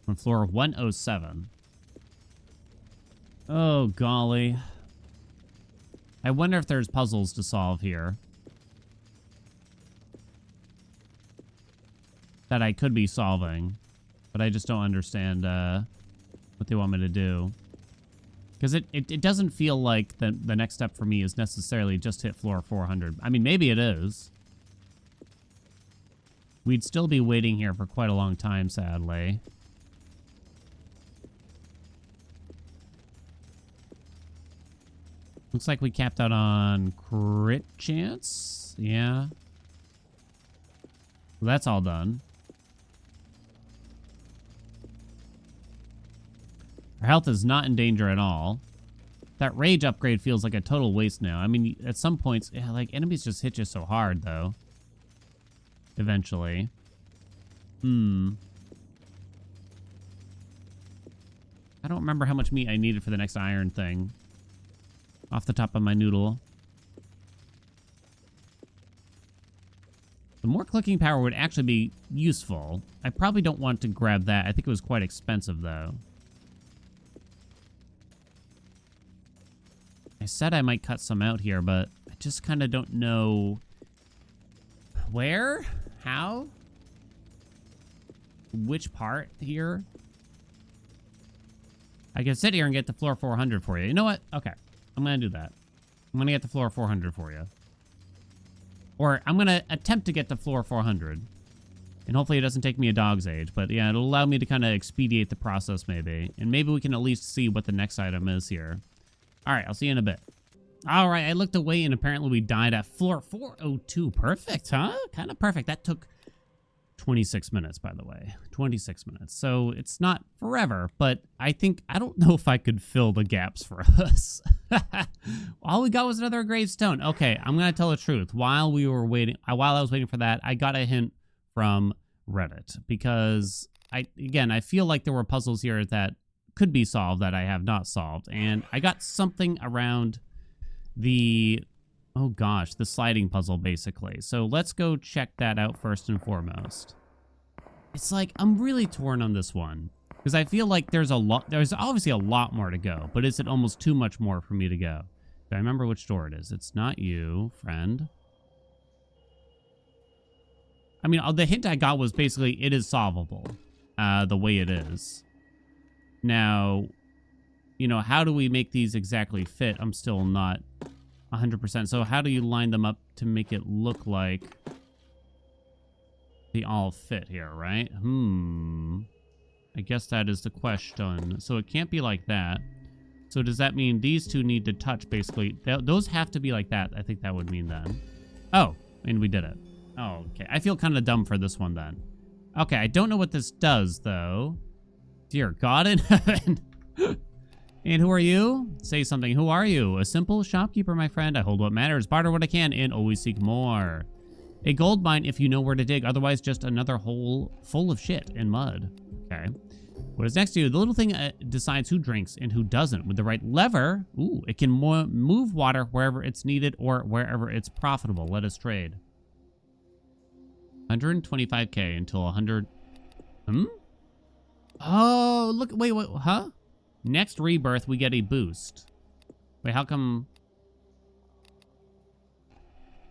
On floor 107. Oh, golly. I wonder if there's puzzles to solve here. That I could be solving. But I just don't understand what they want me to do. Because it doesn't feel like the next step for me is necessarily just hit floor 400. I mean, maybe it is. We'd still be waiting here for quite a long time, sadly. Looks like we capped out on crit chance. Yeah. Well, that's all done. Our health is not in danger at all. That rage upgrade feels like a total waste now. I mean, at some points, yeah, like, enemies just hit you so hard, though. Eventually. I don't remember how much meat I needed for the next iron thing. Off the top of my noodle. The more clicking power would actually be useful. I probably don't want to grab that. I think it was quite expensive, though. I said I might cut some out here, but I just kind of don't know where, how, which part here. I can sit here and get the floor 400 for you. You know what? Okay, I'm going to do that. I'm going to get the floor 400 for you. Or I'm going to attempt to get the floor 400. And hopefully it doesn't take me a dog's age. But yeah, it'll allow me to kind of expedite the process maybe. And maybe we can at least see what the next item is here. All right, I'll see you in a bit. All right, I looked away and apparently we died at floor 402. Perfect, huh? Kind of perfect. That took 26 minutes, by the way. 26 minutes. So it's not forever, but I don't know if I could fill the gaps for us. All we got was another gravestone. Okay, I'm going to tell the truth. While I was waiting for that, I got a hint from Reddit because I feel like there were puzzles here that could be solved that I have not solved. And I got something around the sliding puzzle, basically. So let's go check that out first and foremost. It's like, I'm really torn on this one. Because I feel like there's obviously a lot more to go. But is it almost too much more for me to go? Do I remember which door it is? It's not you, friend. I mean, the hint I got was basically, it is solvable. The way it is. Now, how do we make these exactly fit? I'm still not 100%. So how do you line them up to make it look like they all fit here, right? I guess that is the question. So it can't be like that. So does that mean these two need to touch, basically? Those have to be like that. I think that would mean then. Oh, and we did it. Oh, okay. I feel kind of dumb for this one then. Okay, I don't know what this does, though. Dear God in heaven. And who are you? Say something. Who are you? A simple shopkeeper, my friend. I hold what matters, barter what I can, and always seek more. A gold mine if you know where to dig. Otherwise, just another hole full of shit and mud. Okay. What is next to you? The little thing decides who drinks and who doesn't. With the right lever, it can move water wherever it's needed or wherever it's profitable. Let us trade. 125k until 100. Oh, look. Wait, huh? Next rebirth, we get a boost. Wait, how come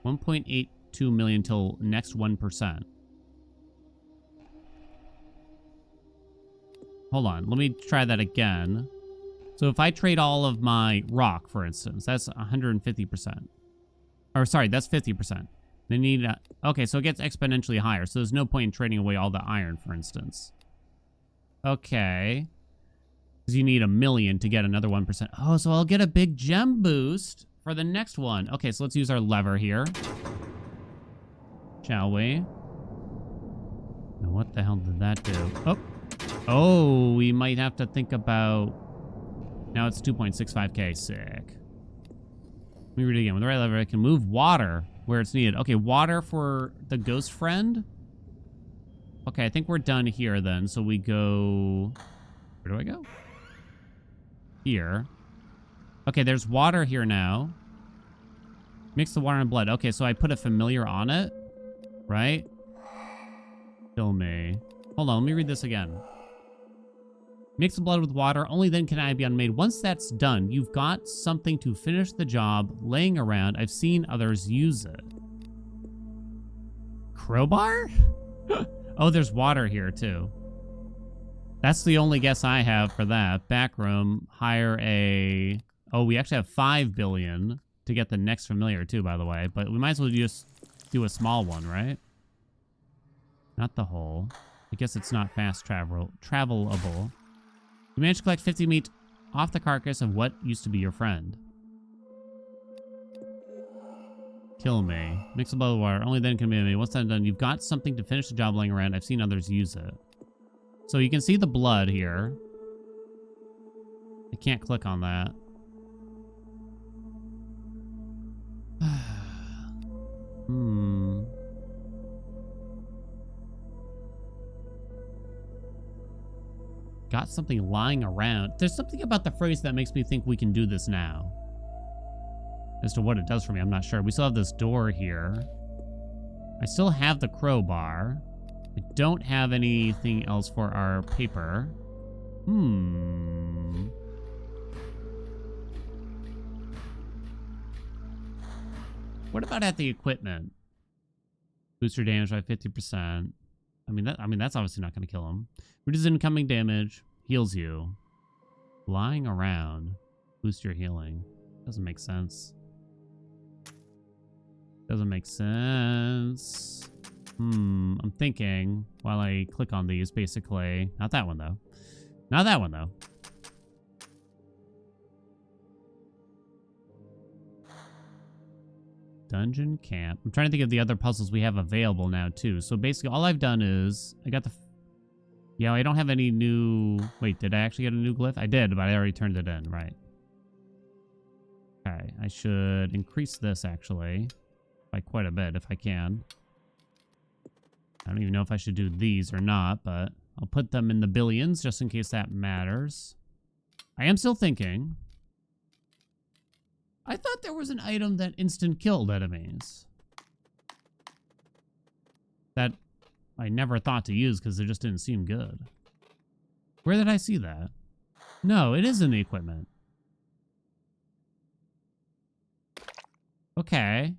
1.82 million till next 1%? Hold on, let me try that again. So if I trade all of my rock, for instance, that's 150%. Or sorry, that's 50%. They need okay, so it gets exponentially higher. So there's no point in trading away all the iron, for instance. Okay. Because you need 1 million to get another 1%. Oh, so I'll get a big gem boost for the next one. Okay, so let's use our lever here. Shall we? Now, what the hell did that do? Oh, we might have to think about... Now it's 2.65k. Sick. Let me read it again. With the right lever, I can move water where it's needed. Okay, water for the ghost friend. Okay, I think we're done here then. So we go... Where do I go? Here. Okay, there's water here now. Mix the water and blood. Okay, so I put a familiar on it. Right? Kill me. Hold on, let me read this again. Mix the blood with water. Only then can I be unmade. Once that's done, you've got something to finish the job laying around. I've seen others use it. Crowbar? Oh, there's water here, too. That's the only guess I have for that. Back room. Hire a... Oh, we actually have 5 billion to get the next familiar, too, by the way. But we might as well just do a small one, right? Not the whole. I guess it's not fast travelable. You managed to collect 50 meat off the carcass of what used to be your friend. Kill me. Mix a blood with water. Only then can be made. Once that's done, you've got something to finish the job laying around. I've seen others use it. So you can see the blood here. I can't click on that. Got something lying around. There's something about the phrase that makes me think we can do this now. As to what it does for me, I'm not sure. We still have this door here. I still have the crowbar. I don't have anything else for our paper. What about at the equipment? Boost your damage by 50%. I mean that's obviously not going to kill him. Reduces incoming damage. Heals you. Lying around. Boost your healing. Doesn't make sense. Doesn't make sense. I'm thinking while I click on these, basically. Not that one, though. Not that one, though. Dungeon camp. I'm trying to think of the other puzzles we have available now, too. So basically, all I've done is... I got the... Yeah, I don't have any new... Wait, did I actually get a new glyph? I did, but I already turned it in, right. Okay, I should increase this, actually. By quite a bit, if I can. I don't even know if I should do these or not, but... I'll put them in the billions, just in case that matters. I am still thinking... I thought there was an item that instant killed enemies. That I never thought to use because it just didn't seem good. Where did I see that? No, it is in the equipment. Okay.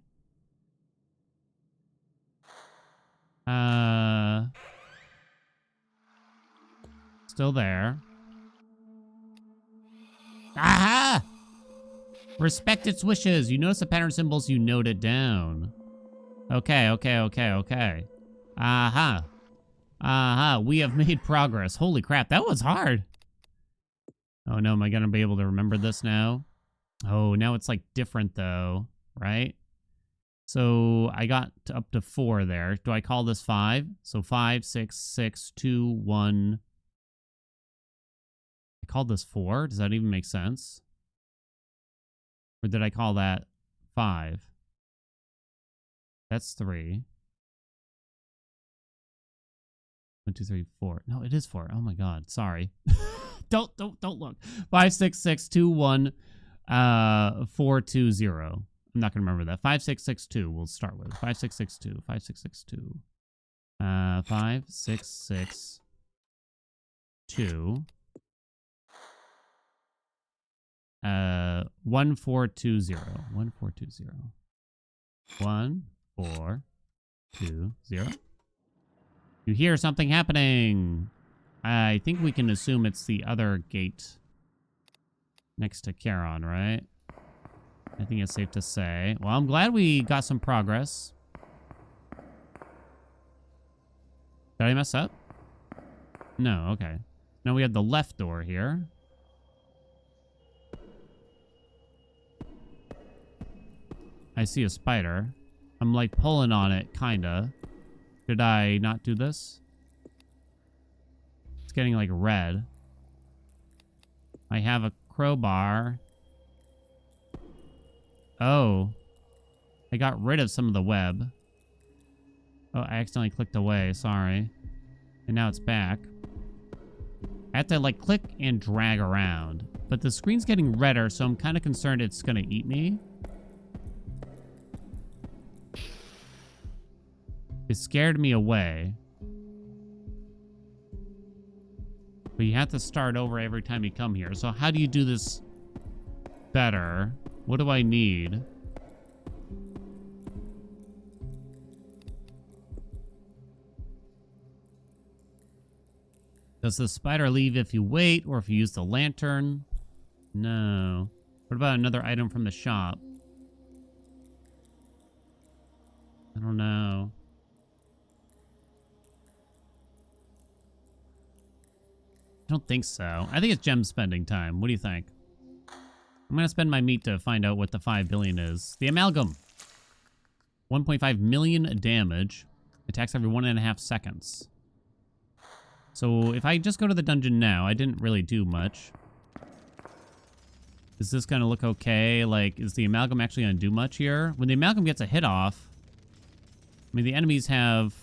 Still there. Aha! Respect its wishes. You notice the pattern symbols, you note it down. Okay. Aha. Aha, we have made progress. Holy crap, that was hard. Oh no, am I gonna be able to remember this now? Oh, now it's like different though, right? So I got up to 4 there. Do I call this 5? So 5, 6, 6, 2, 1. I called this 4. Does that even make sense? Or did I call that 5? That's 3. 1, 2, 3, 4. No, it is 4. Oh my god. Sorry. Don't look. 5, 6, 6, 2, 1, 4, 2, 0. I'm not gonna remember that. 5, 6, 6, 2. We'll start with 5, 6, 6, 2. 5, 6, 6, 2. 5, 6, 6, 2. 1, 4, 2, 0. 1, 4, 2, 0. 1, 4, 2, 0. You hear something happening. I think we can assume it's the other gate next to Karan, right? I think it's safe to say. Well, I'm glad we got some progress. Did I mess up? No, okay. Now we have the left door here. I see a spider. I'm like pulling on it, kinda. Did I not do this? It's getting like red. I have a crowbar. Oh. I got rid of some of the web. Oh, I accidentally clicked away. Sorry. And now it's back. I have to like click and drag around. But the screen's getting redder, so I'm kind of concerned it's going to eat me. It scared me away. But you have to start over every time you come here. So how do you do this better? What do I need? Does the spider leave if you wait or if you use the lantern? No. What about another item from the shop? I don't know. I don't think so. I think it's gem spending time. What do you think? I'm going to spend my meat to find out what the 5 billion is. The Amalgam. 1.5 million damage. Attacks every 1.5 seconds. So if I just go to the dungeon now, I didn't really do much. Is this going to look okay? Like, is the Amalgam actually going to do much here? When the Amalgam gets a hit off, I mean, the enemies have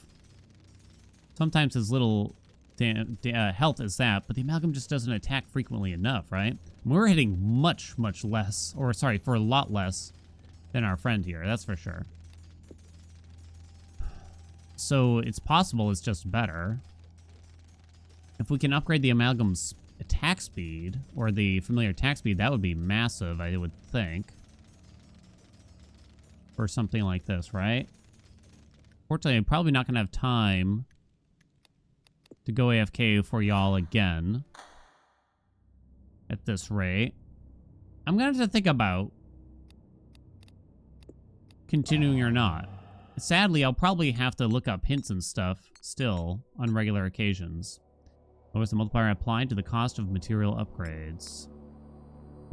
sometimes as little health as that, but the Amalgam just doesn't attack frequently enough, right? We're hitting much, much less, or sorry, for a lot less than our friend here, that's for sure. So it's possible it's just better. If we can upgrade the Amalgam's attack speed, or the familiar attack speed, that would be massive, I would think. For something like this, right? Fortunately, I'm probably not going to have time to go AFK for y'all again at this rate. I'm going to have to think about continuing or not. Sadly, I'll probably have to look up hints and stuff still on regular occasions. What was the multiplier applied to the cost of material upgrades?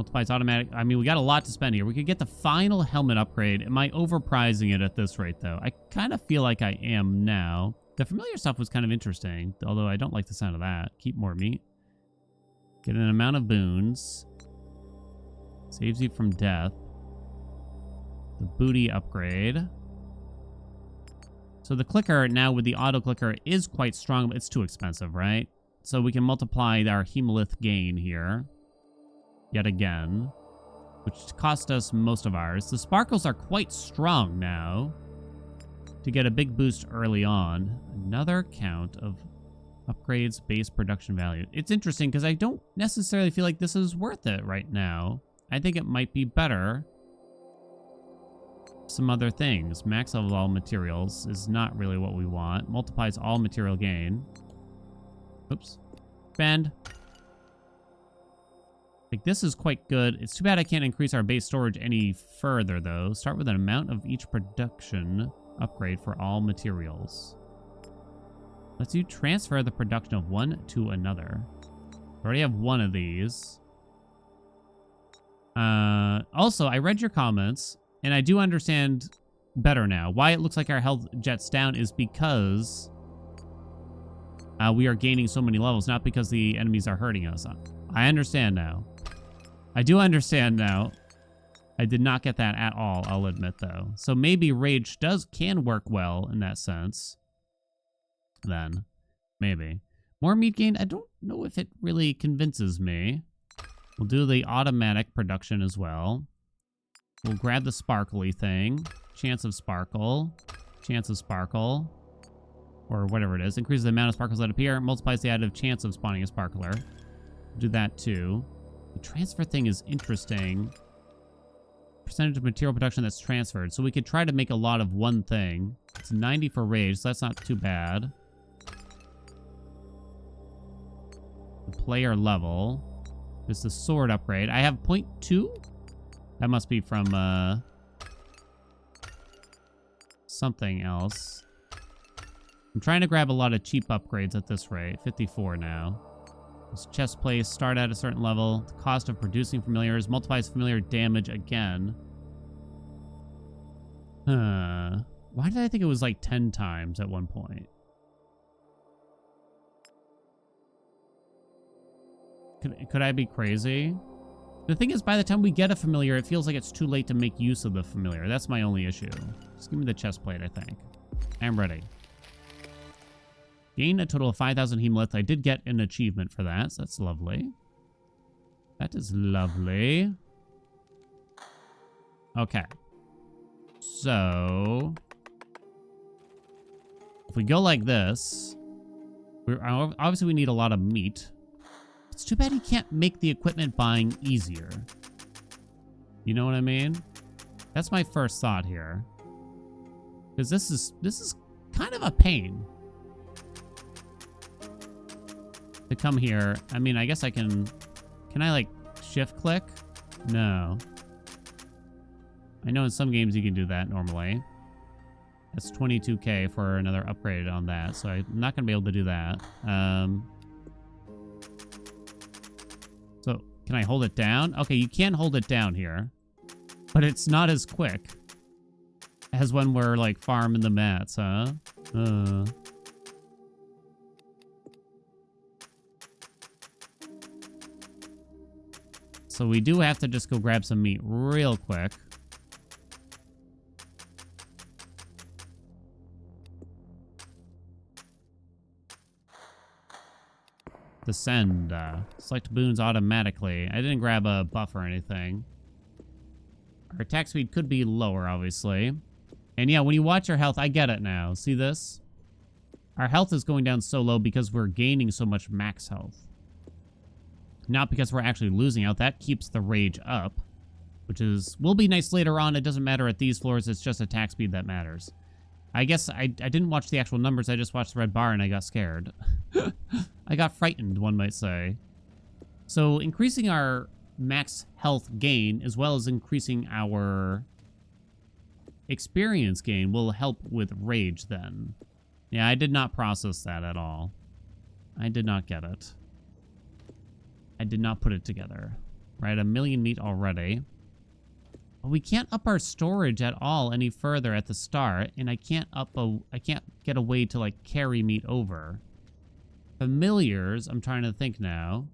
Multiplies automatic. I mean, we got a lot to spend here. We could get the final helmet upgrade. Am I overpricing it at this rate, though? I kind of feel like I am now. The familiar stuff was kind of interesting, although I don't like the sound of that. Keep more meat. Get an amount of boons. Saves you from death. The booty upgrade. So the clicker now with the auto clicker is quite strong, but it's too expensive, right? So we can multiply our hemolyth gain here. Yet again. Which cost us most of ours. The sparkles are quite strong now. To get a big boost early on. Another count of upgrades base production value. It's interesting because I don't necessarily feel like this is worth it right now. I think it might be better. Some other things. Max level all materials is not really what we want. Multiplies all material gain. Oops. Bend. Like, this is quite good. It's too bad I can't increase our base storage any further, though. Start with an amount of each production upgrade for all materials. Lets you transfer the production of one to another. I already have one of these. Also, I read your comments, and I do understand better now. Why it looks like our health jets down is because we are gaining so many levels, not because the enemies are hurting us. I understand now. I do understand now. I did not get that at all, I'll admit, though. So maybe rage can work well in that sense. Then, maybe. More meat gain, I don't know if it really convinces me. We'll do the automatic production as well. We'll grab the sparkly thing. Chance of sparkle. Chance of sparkle. Or whatever it is. Increases the amount of sparkles that appear. Multiplies the additive chance of spawning a sparkler. Do that too. The transfer thing is interesting. Percentage of material production that's transferred. So we could try to make a lot of one thing. It's 90 for rage, so that's not too bad. The player level. There's the sword upgrade. I have 0.2? That must be from something else. I'm trying to grab a lot of cheap upgrades at this rate. 54 now. This chest plates start at a certain level. The cost of producing familiars multiplies familiar damage again. Why did I think it was like 10 times at one point? Could I be crazy? The thing is, by the time we get a familiar, it feels like it's too late to make use of the familiar. That's my only issue. Just give me the chest plate, I think. I'm ready. Gain a total of 5,000 hemolyth. I did get an achievement for that, so that's lovely. That is lovely. Okay. So, if we go like this, obviously we need a lot of meat. It's too bad you can't make the equipment buying easier. You know what I mean? That's my first thought here. Because this is kind of a pain. To come here. I mean, I guess I can I like shift click? No. I know in some games you can do that normally. That's 22k for another upgrade on that, so I'm not going to be able to do that. So, can I hold it down? Okay, you can hold it down here. But it's not as quick as when we're, like, farming the mats, huh? So we do have to just go grab some meat real quick. Descend. Select boons automatically. I didn't grab a buff or anything. Our attack speed could be lower, obviously. And yeah, when you watch your health, I get it now. See this? Our health is going down so low because we're gaining so much max health. Not because we're actually losing out. That keeps the rage up. Which will be nice later on. It doesn't matter at these floors. It's just attack speed that matters. I guess I didn't watch the actual numbers. I just watched the red bar and I got scared. I got frightened, one might say. So increasing our max health gain as well as increasing our experience gain will help with rage then. Yeah, I did not process that at all. I did not get it. I did not put it together. right? 1 million meat already. But we can't up our storage at all any further at the start, and I can't get a way to like carry meat over. Familiars, I'm trying to think now.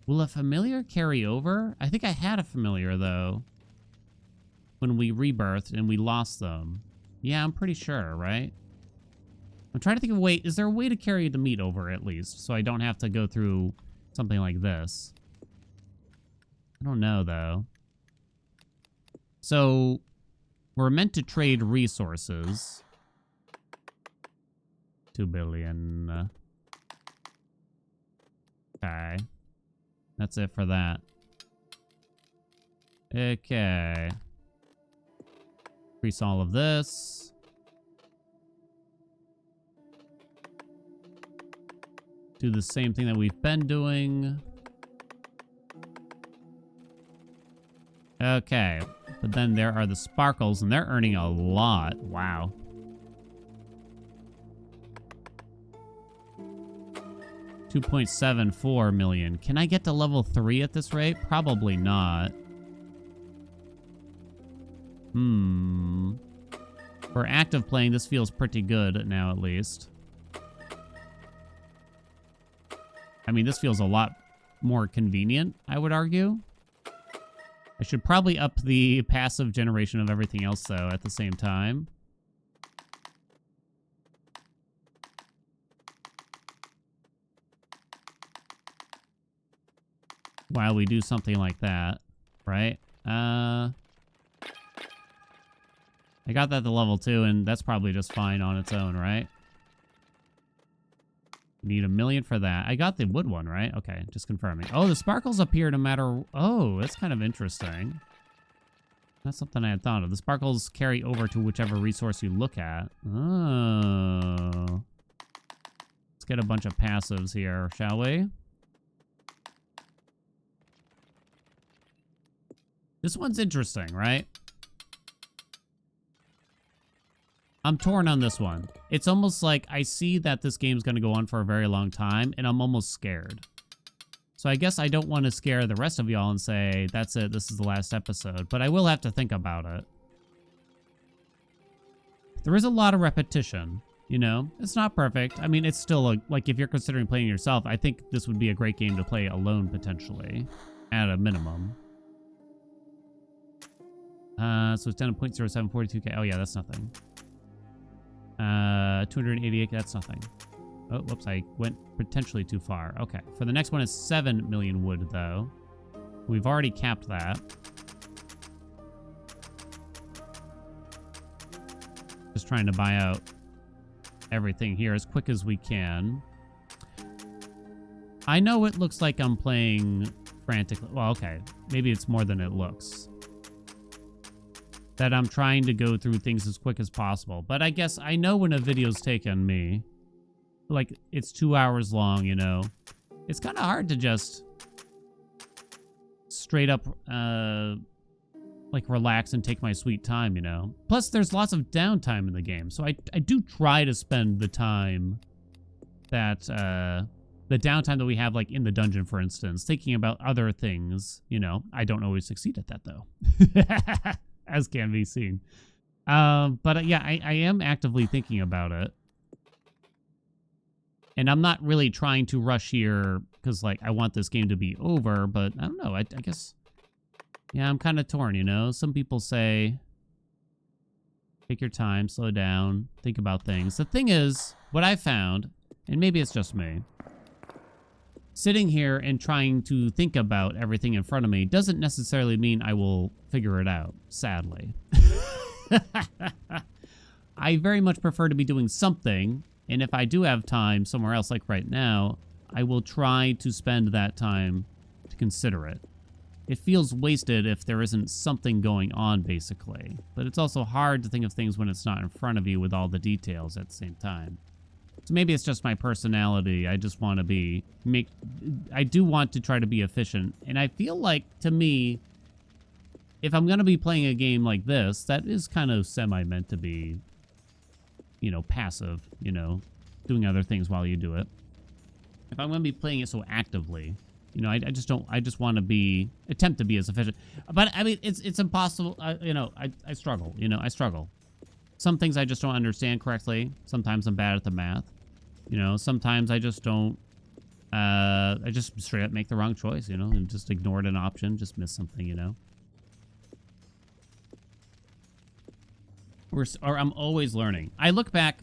Will a familiar carry over? I think I had a familiar though when we rebirthed and we lost them. Yeah, I'm pretty sure, right? I'm trying to think of a way. Is there a way to carry the meat over at least so I don't have to go through something like this? I don't know though. So we're meant to trade resources. 2 billion. Okay. That's it for that. Okay. Increase all of this. Do the same thing that we've been doing. Okay. But then there are the sparkles, and they're earning a lot. Wow. $2.74 million. Can I get to level 3 at this rate? Probably not. For active playing, this feels pretty good now, at least. I mean, this feels a lot more convenient, I would argue. I should probably up the passive generation of everything else, though, at the same time. While we do something like that, right? I got that to level 2, and that's probably just fine on its own, right? Need 1 million for that. I got the wood one, right? Okay, just confirming. Oh, the sparkles appear no matter... Oh, that's kind of interesting. That's something I had thought of. The sparkles carry over to whichever resource you look at. Oh. Let's get a bunch of passives here, shall we? This one's interesting, right? I'm torn on this one. It's almost like I see that this game's going to go on for a very long time, and I'm almost scared. So I guess I don't want to scare the rest of y'all and say, that's it, this is the last episode. But I will have to think about it. There is a lot of repetition, you know? It's not perfect. I mean, it's still, like, if you're considering playing yourself, I think this would be a great game to play alone, potentially. At a minimum. So it's down to 0.0742k. Oh, yeah, that's nothing. 288, that's nothing. Oh, whoops, I went potentially too far. Okay, for the next one is 7 million wood, though. We've already capped that. Just trying to buy out everything here as quick as we can. I know it looks like I'm playing frantically. Well, okay, maybe it's more than it looks. That I'm trying to go through things as quick as possible. But I guess I know when a video's taken me, like, it's 2 hours long, you know. It's kind of hard to just straight up, like, relax and take my sweet time, you know. Plus, there's lots of downtime in the game. So I do try to spend the time that, the downtime that we have, like, in the dungeon, for instance, thinking about other things, you know. I don't always succeed at that, though. As can be seen. But yeah, I am actively thinking about it. And I'm not really trying to rush here because, like, I want this game to be over, but I don't know. I guess, yeah, I'm kind of torn, you know? Some people say, take your time, slow down, think about things. The thing is, what I found, and maybe it's just me, sitting here and trying to think about everything in front of me doesn't necessarily mean I will figure it out, sadly. I very much prefer to be doing something, and if I do have time somewhere else, like right now, I will try to spend that time to consider it. It feels wasted if there isn't something going on, basically. But it's also hard to think of things when it's not in front of you with all the details at the same time. So maybe it's just my personality. I just want to I do want to try to be efficient. And I feel like, to me, if I'm going to be playing a game like this, that is kind of semi-meant to be, you know, passive, you know, doing other things while you do it. If I'm going to be playing it so actively, You know, I just don't, I just want to attempt to be as efficient. But I mean, it's impossible. You know, I struggle, you know, I struggle. Some things I just don't understand correctly. Sometimes I'm bad at the math. You know, sometimes I just don't, I just straight up make the wrong choice, you know, and just ignored an option, just missed something, you know. Or I'm always learning. I look back,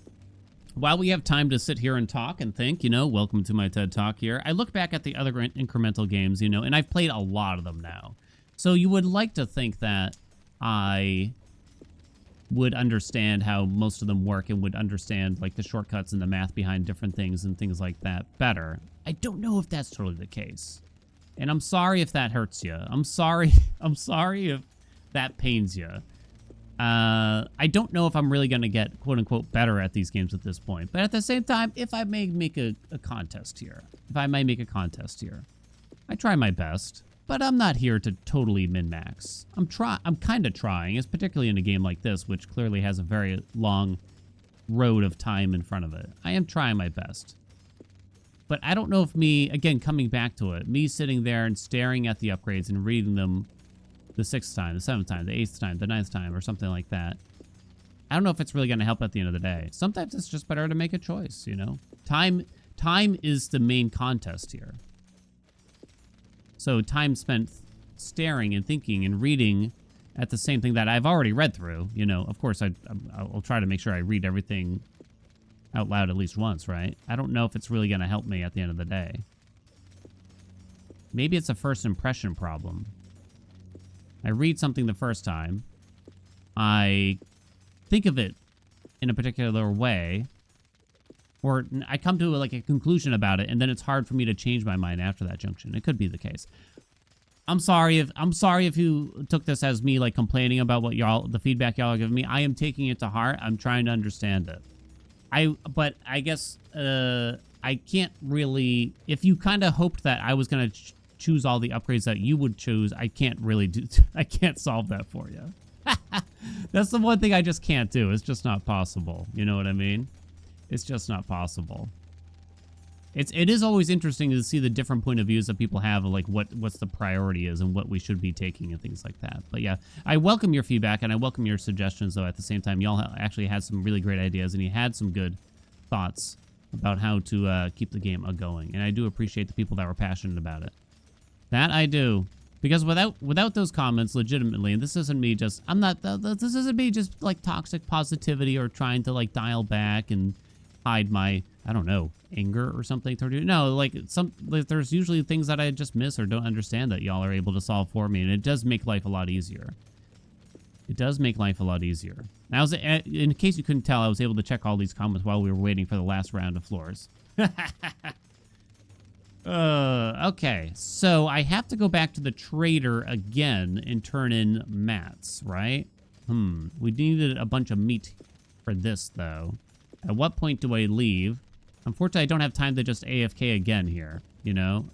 while we have time to sit here and talk and think, you know, welcome to my TED Talk here. I look back at the other incremental games, you know, and I've played a lot of them now. So you would like to think that I would understand how most of them work and would understand, like, the shortcuts and the math behind different things and things like that better. I don't know if that's totally the case. And I'm sorry if that hurts you. I'm sorry if that pains you. I don't know if I'm really going to get, quote unquote, better at these games at this point. But at the same time, if I may make a contest here, I try my best, but I'm not here to totally min-max. I'm kind of trying, it's particularly in a game like this, which clearly has a very long road of time in front of it. I am trying my best. But I don't know if me, again, coming back to it, me sitting there and staring at the upgrades and reading them the 6th time, the 7th time, the 8th time, the 9th time, or something like that. I don't know if it's really going to help at the end of the day. Sometimes it's just better to make a choice, you know? Time is the main contest here. So time spent staring and thinking and reading at the same thing that I've already read through, you know, of course I'll try to make sure I read everything out loud at least once, right? I don't know if it's really going to help me at the end of the day. Maybe it's a first impression problem. I read something the first time, I think of it in a particular way, or I come to like a conclusion about it, and then it's hard for me to change my mind after that junction. It could be the case. I'm sorry if you took this as me like complaining about what the feedback y'all are giving me. I am taking it to heart. I'm trying to understand it. But I guess I can't really. If you kind of hoped that I was gonna choose all the upgrades that you would choose, I can't really do. I can't solve that for you. That's the one thing I just can't do. It's just not possible. You know what I mean? It's just not possible. It is always interesting to see the different point of views that people have of like what's the priority is and what we should be taking and things like that. But yeah, I welcome your feedback and I welcome your suggestions, though at the same time y'all actually had some really great ideas and you had some good thoughts about how to keep the game going. And I do appreciate the people that were passionate about it. That I do. Because without those comments, legitimately, and this isn't me just, this isn't me just like toxic positivity or trying to like dial back and hide my, I don't know, anger or something. No, like there's usually things that I just miss or don't understand that y'all are able to solve for me. And it does make life a lot easier. It does make life a lot easier. Now, in case you couldn't tell, I was able to check all these comments while we were waiting for the last round of floors. Okay, so I have to go back to the trader again and turn in mats, right? We needed a bunch of meat for this, though. At what point do I leave? Unfortunately, I don't have time to just AFK again here, you know?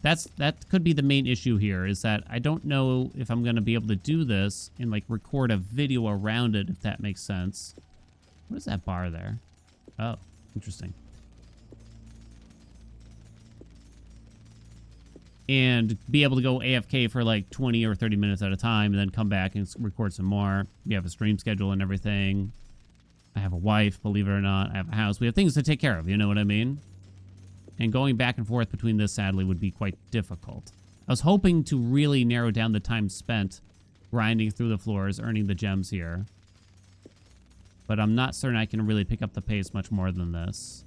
That could be the main issue here, is that I don't know if I'm going to be able to do this and, like, record a video around it, if that makes sense. What is that bar there? Oh, interesting. And be able to go AFK for like 20 or 30 minutes at a time and then come back and record some more. We have a stream schedule and everything. I have a wife, believe it or not. I have a house. We have things to take care of, you know what I mean? And going back and forth between this, sadly, would be quite difficult. I was hoping to really narrow down the time spent grinding through the floors, earning the gems here. But I'm not certain I can really pick up the pace much more than this.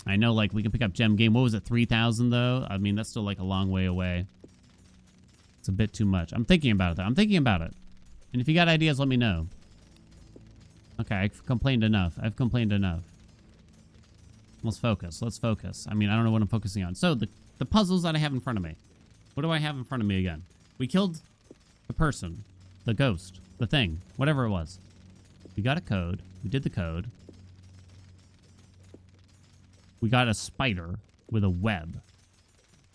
I know, like, we can pick up gem game. What was it, 3,000, though? I mean, that's still, like, a long way away. It's a bit too much. I'm thinking about it, though. I'm thinking about it. And if you got ideas, let me know. Okay, I've complained enough. I've complained enough. Let's focus. Let's focus. I mean, I don't know what I'm focusing on. So, the puzzles that I have in front of me. What do I have in front of me again? We killed the person. The ghost. The thing. Whatever it was. We got a code. We did the code. We got a spider with a web.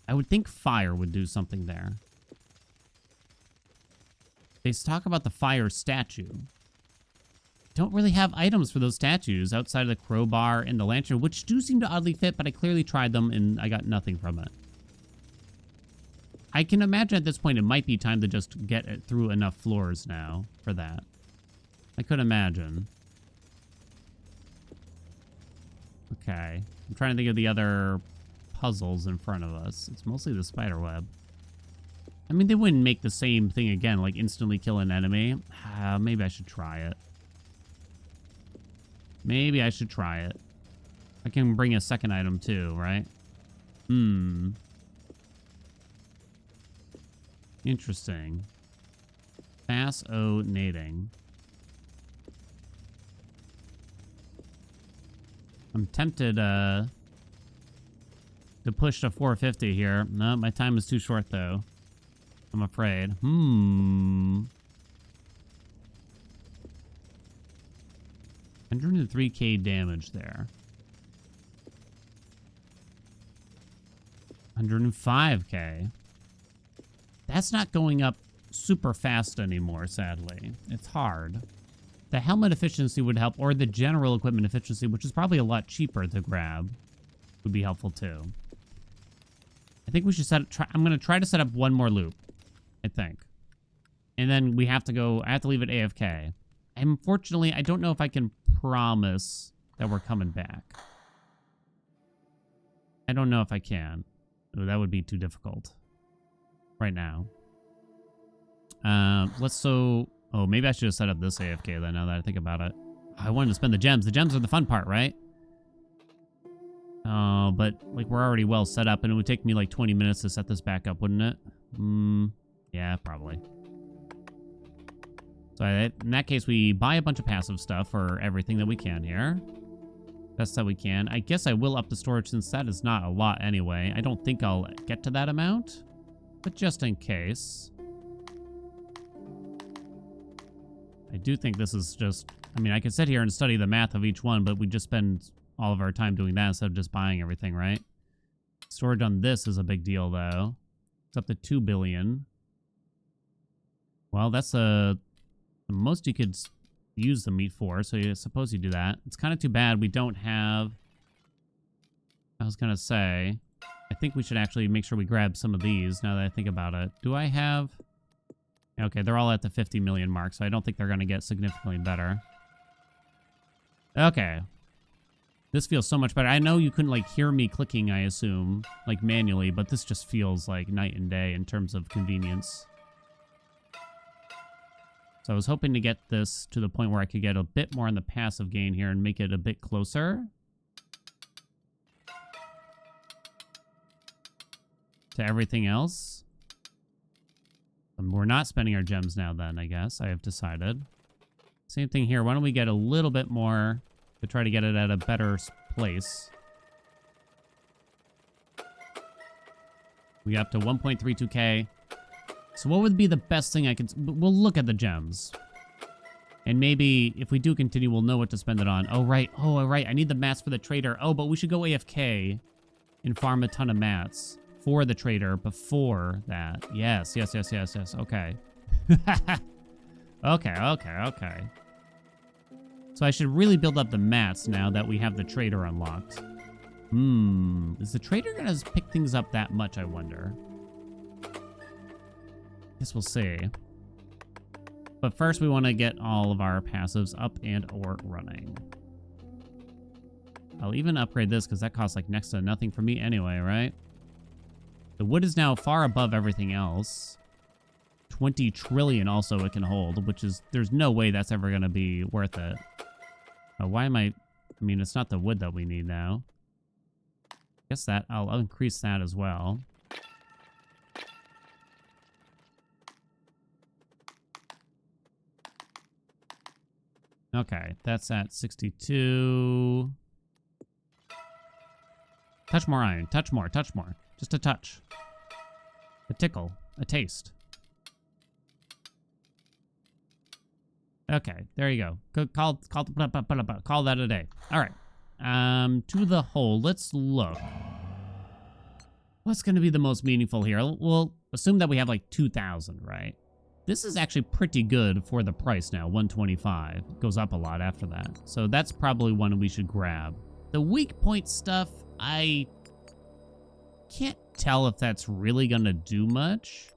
I would think fire would do something there. They talk about the fire statue. don't really have items for those statues outside of the crowbar and the lantern, which do seem to oddly fit, but I clearly tried them and I got nothing from it. I can imagine at this point it might be time to just get it through enough floors now for that. I could imagine. Okay. I'm trying to think of the other puzzles in front of us. It's mostly the spider web. I mean, they wouldn't make the same thing again, like instantly kill an enemy. Maybe I should try it. Maybe I should try it. I can bring a second item too, right? Interesting. Fascinating. I'm tempted to push to 450 here. No, my time is too short though. I'm afraid. 103k damage there. 105k. That's not going up super fast anymore, sadly. It's hard. The helmet efficiency would help, or the general equipment efficiency, which is probably a lot cheaper to grab, would be helpful too. I think we should I'm going to try to set up one more loop, I think. And then we have to go, I have to leave it AFK. Unfortunately, I don't know if I can promise that we're coming back. I don't know if I can. Ooh, that would be too difficult right now. Oh, maybe I should have set up this AFK then, now that I think about it. I wanted to spend the gems. The gems are the fun part, right? Oh, but like we're already well set up and it would take me like 20 minutes to set this back up, wouldn't it? Yeah, probably. So in that case, we buy a bunch of passive stuff for everything that we can here. Best that we can. I guess I will up the storage since that is not a lot anyway. I don't think I'll get to that amount, but just in case. I do think this is just, I mean, I could sit here and study the math of each one, but we just spend all of our time doing that instead of just buying everything, right? Storage on this is a big deal, though. It's up to 2 billion. Well, that's the most you could use the meat for, so I suppose you do that. It's kind of too bad we don't have... I was going to say, I think we should actually make sure we grab some of these now that I think about it. Do I have... Okay, they're all at the 50 million mark, so I don't think they're going to get significantly better. Okay. This feels so much better. I know you couldn't, like, hear me clicking, I assume, like, manually, but this just feels like night and day in terms of convenience. So I was hoping to get this to the point where I could get a bit more on the passive gain here and make it a bit closer to everything else. We're not spending our gems now then, I guess. I have decided. Same thing here. Why don't we get a little bit more to try to get it at a better place. We got up to 1.32k. So what would be the best thing I could... We'll look at the gems. And maybe if we do continue, we'll know what to spend it on. Oh, right. Oh, right. I need the mats for the trader. Oh, but we should go AFK and farm a ton of mats for the trader before that. Yes. Okay. Okay. So I should really build up the mats now that we have the trader unlocked. Is the trader going to pick things up that much, I wonder? Guess we'll see. But first we want to get all of our passives up and or running. I'll even upgrade this because that costs like next to nothing for me anyway, right? The wood is now far above everything else. 20 trillion also it can hold, which is, there's no way that's ever going to be worth it. Why am I mean, it's not the wood that we need now. Guess that, I'll increase that as well. Okay, that's at 62. Touch more iron. Touch more. Just a touch. A tickle. A taste. Okay, there you go. Call that a day. All right. To the hole. Let's look. What's going to be the most meaningful here? We'll assume that we have like 2,000, right? This is actually pretty good for the price now, 125. It goes up a lot after that. So that's probably one we should grab. The weak point stuff, I can't tell if that's really going to do much.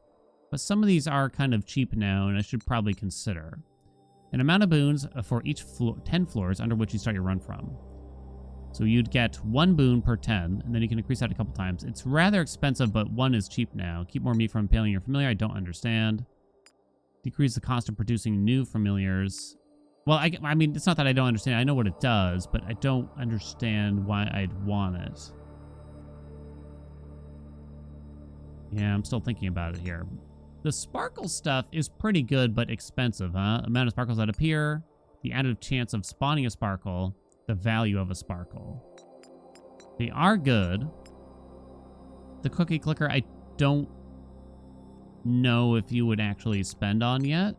But some of these are kind of cheap now, and I should probably consider. An amount of boons for each 10 floors under which you start your run from. So you'd get 1 boon per 10, and then you can increase that a couple times. It's rather expensive, but 1 is cheap now. Keep more meat from impaling your familiar. I don't understand. Decrease the cost of producing new familiars. Well, I mean, it's not that I don't understand. I know what it does, but I don't understand why I'd want it. Yeah, I'm still thinking about it here. The sparkle stuff is pretty good, but expensive, huh? Amount of sparkles that appear, the added chance of spawning a sparkle, the value of a sparkle. They are good. The cookie clicker, I don't know if you would actually spend on yet.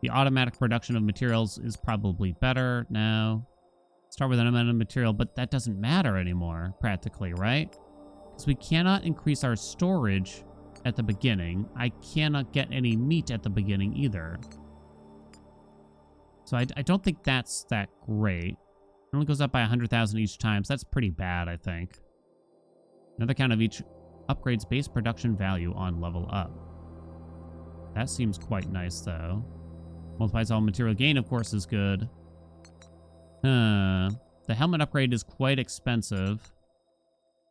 The automatic production of materials is probably better now. Start with an amount of material, but that doesn't matter anymore, practically, right? Because we cannot increase our storage at the beginning. I cannot get any meat at the beginning either. So I don't think that's that great. It only goes up by 100,000 each time, so that's pretty bad, I think. Another count of each upgrades base production value on level up. That seems quite nice, though. Multiplies all material gain, of course, is good. The helmet upgrade is quite expensive.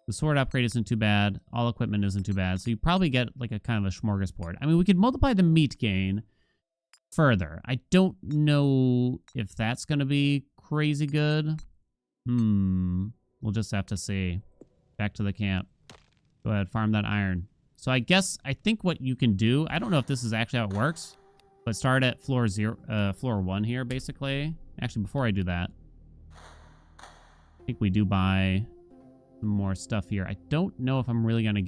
The sword upgrade isn't too bad. All equipment isn't too bad. So you probably get like a kind of a smorgasbord. I mean, we could multiply the meat gain further. I don't know if that's going to be crazy good. We'll just have to see. Back to the camp. Go ahead, farm that iron. So I think what you can do, I don't know if this is actually how it works, but start at floor 1 here, basically. Actually, before I do that, I think we do buy some more stuff here. I don't know if I'm really going to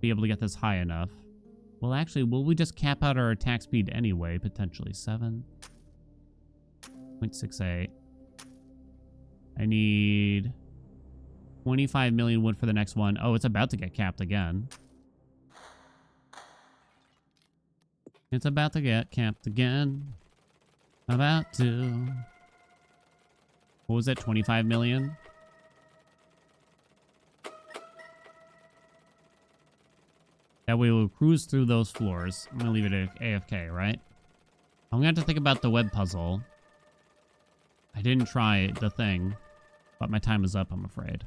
be able to get this high enough. Well, actually, will we just cap out our attack speed anyway, potentially? 7.68. I need 25 million wood for the next one. Oh, it's about to get capped again. It's about to get capped again. About to. What was it? 25 million? That way we'll cruise through those floors. I'm going to leave it at AFK, right? I'm going to have to think about the web puzzle. I didn't try the thing, but my time is up, I'm afraid.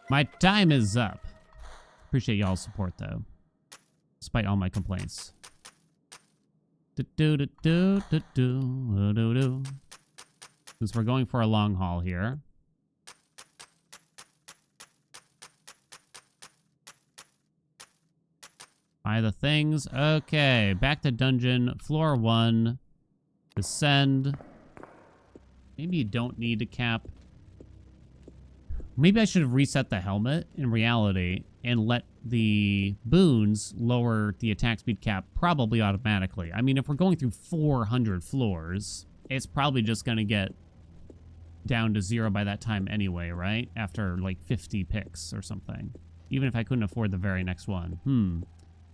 My time is up. Appreciate y'all's support, though. Despite all my complaints. Since we're going for a long haul here. Buy the things. Okay, back to dungeon. Floor 1. Descend. Maybe you don't need to cap. Maybe I should have reset the helmet in reality and let the boons lower the attack speed cap probably automatically. I mean, if we're going through 400 floors, it's probably just going to get down to 0 by that time anyway, right? After like 50 picks or something. Even if I couldn't afford the very next one.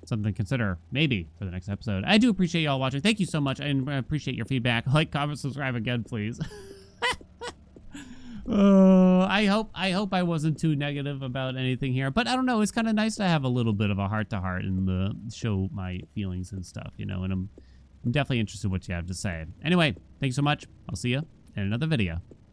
Something to consider, maybe, for the next episode. I do appreciate y'all watching. Thank you so much. I appreciate your feedback. Like, comment, subscribe again, please. I hope I wasn't too negative about anything here. But I don't know. It's kind of nice to have a little bit of a heart-to-heart and show my feelings and stuff, you know. And I'm definitely interested in what you have to say. Anyway, thanks so much. I'll see you in another video.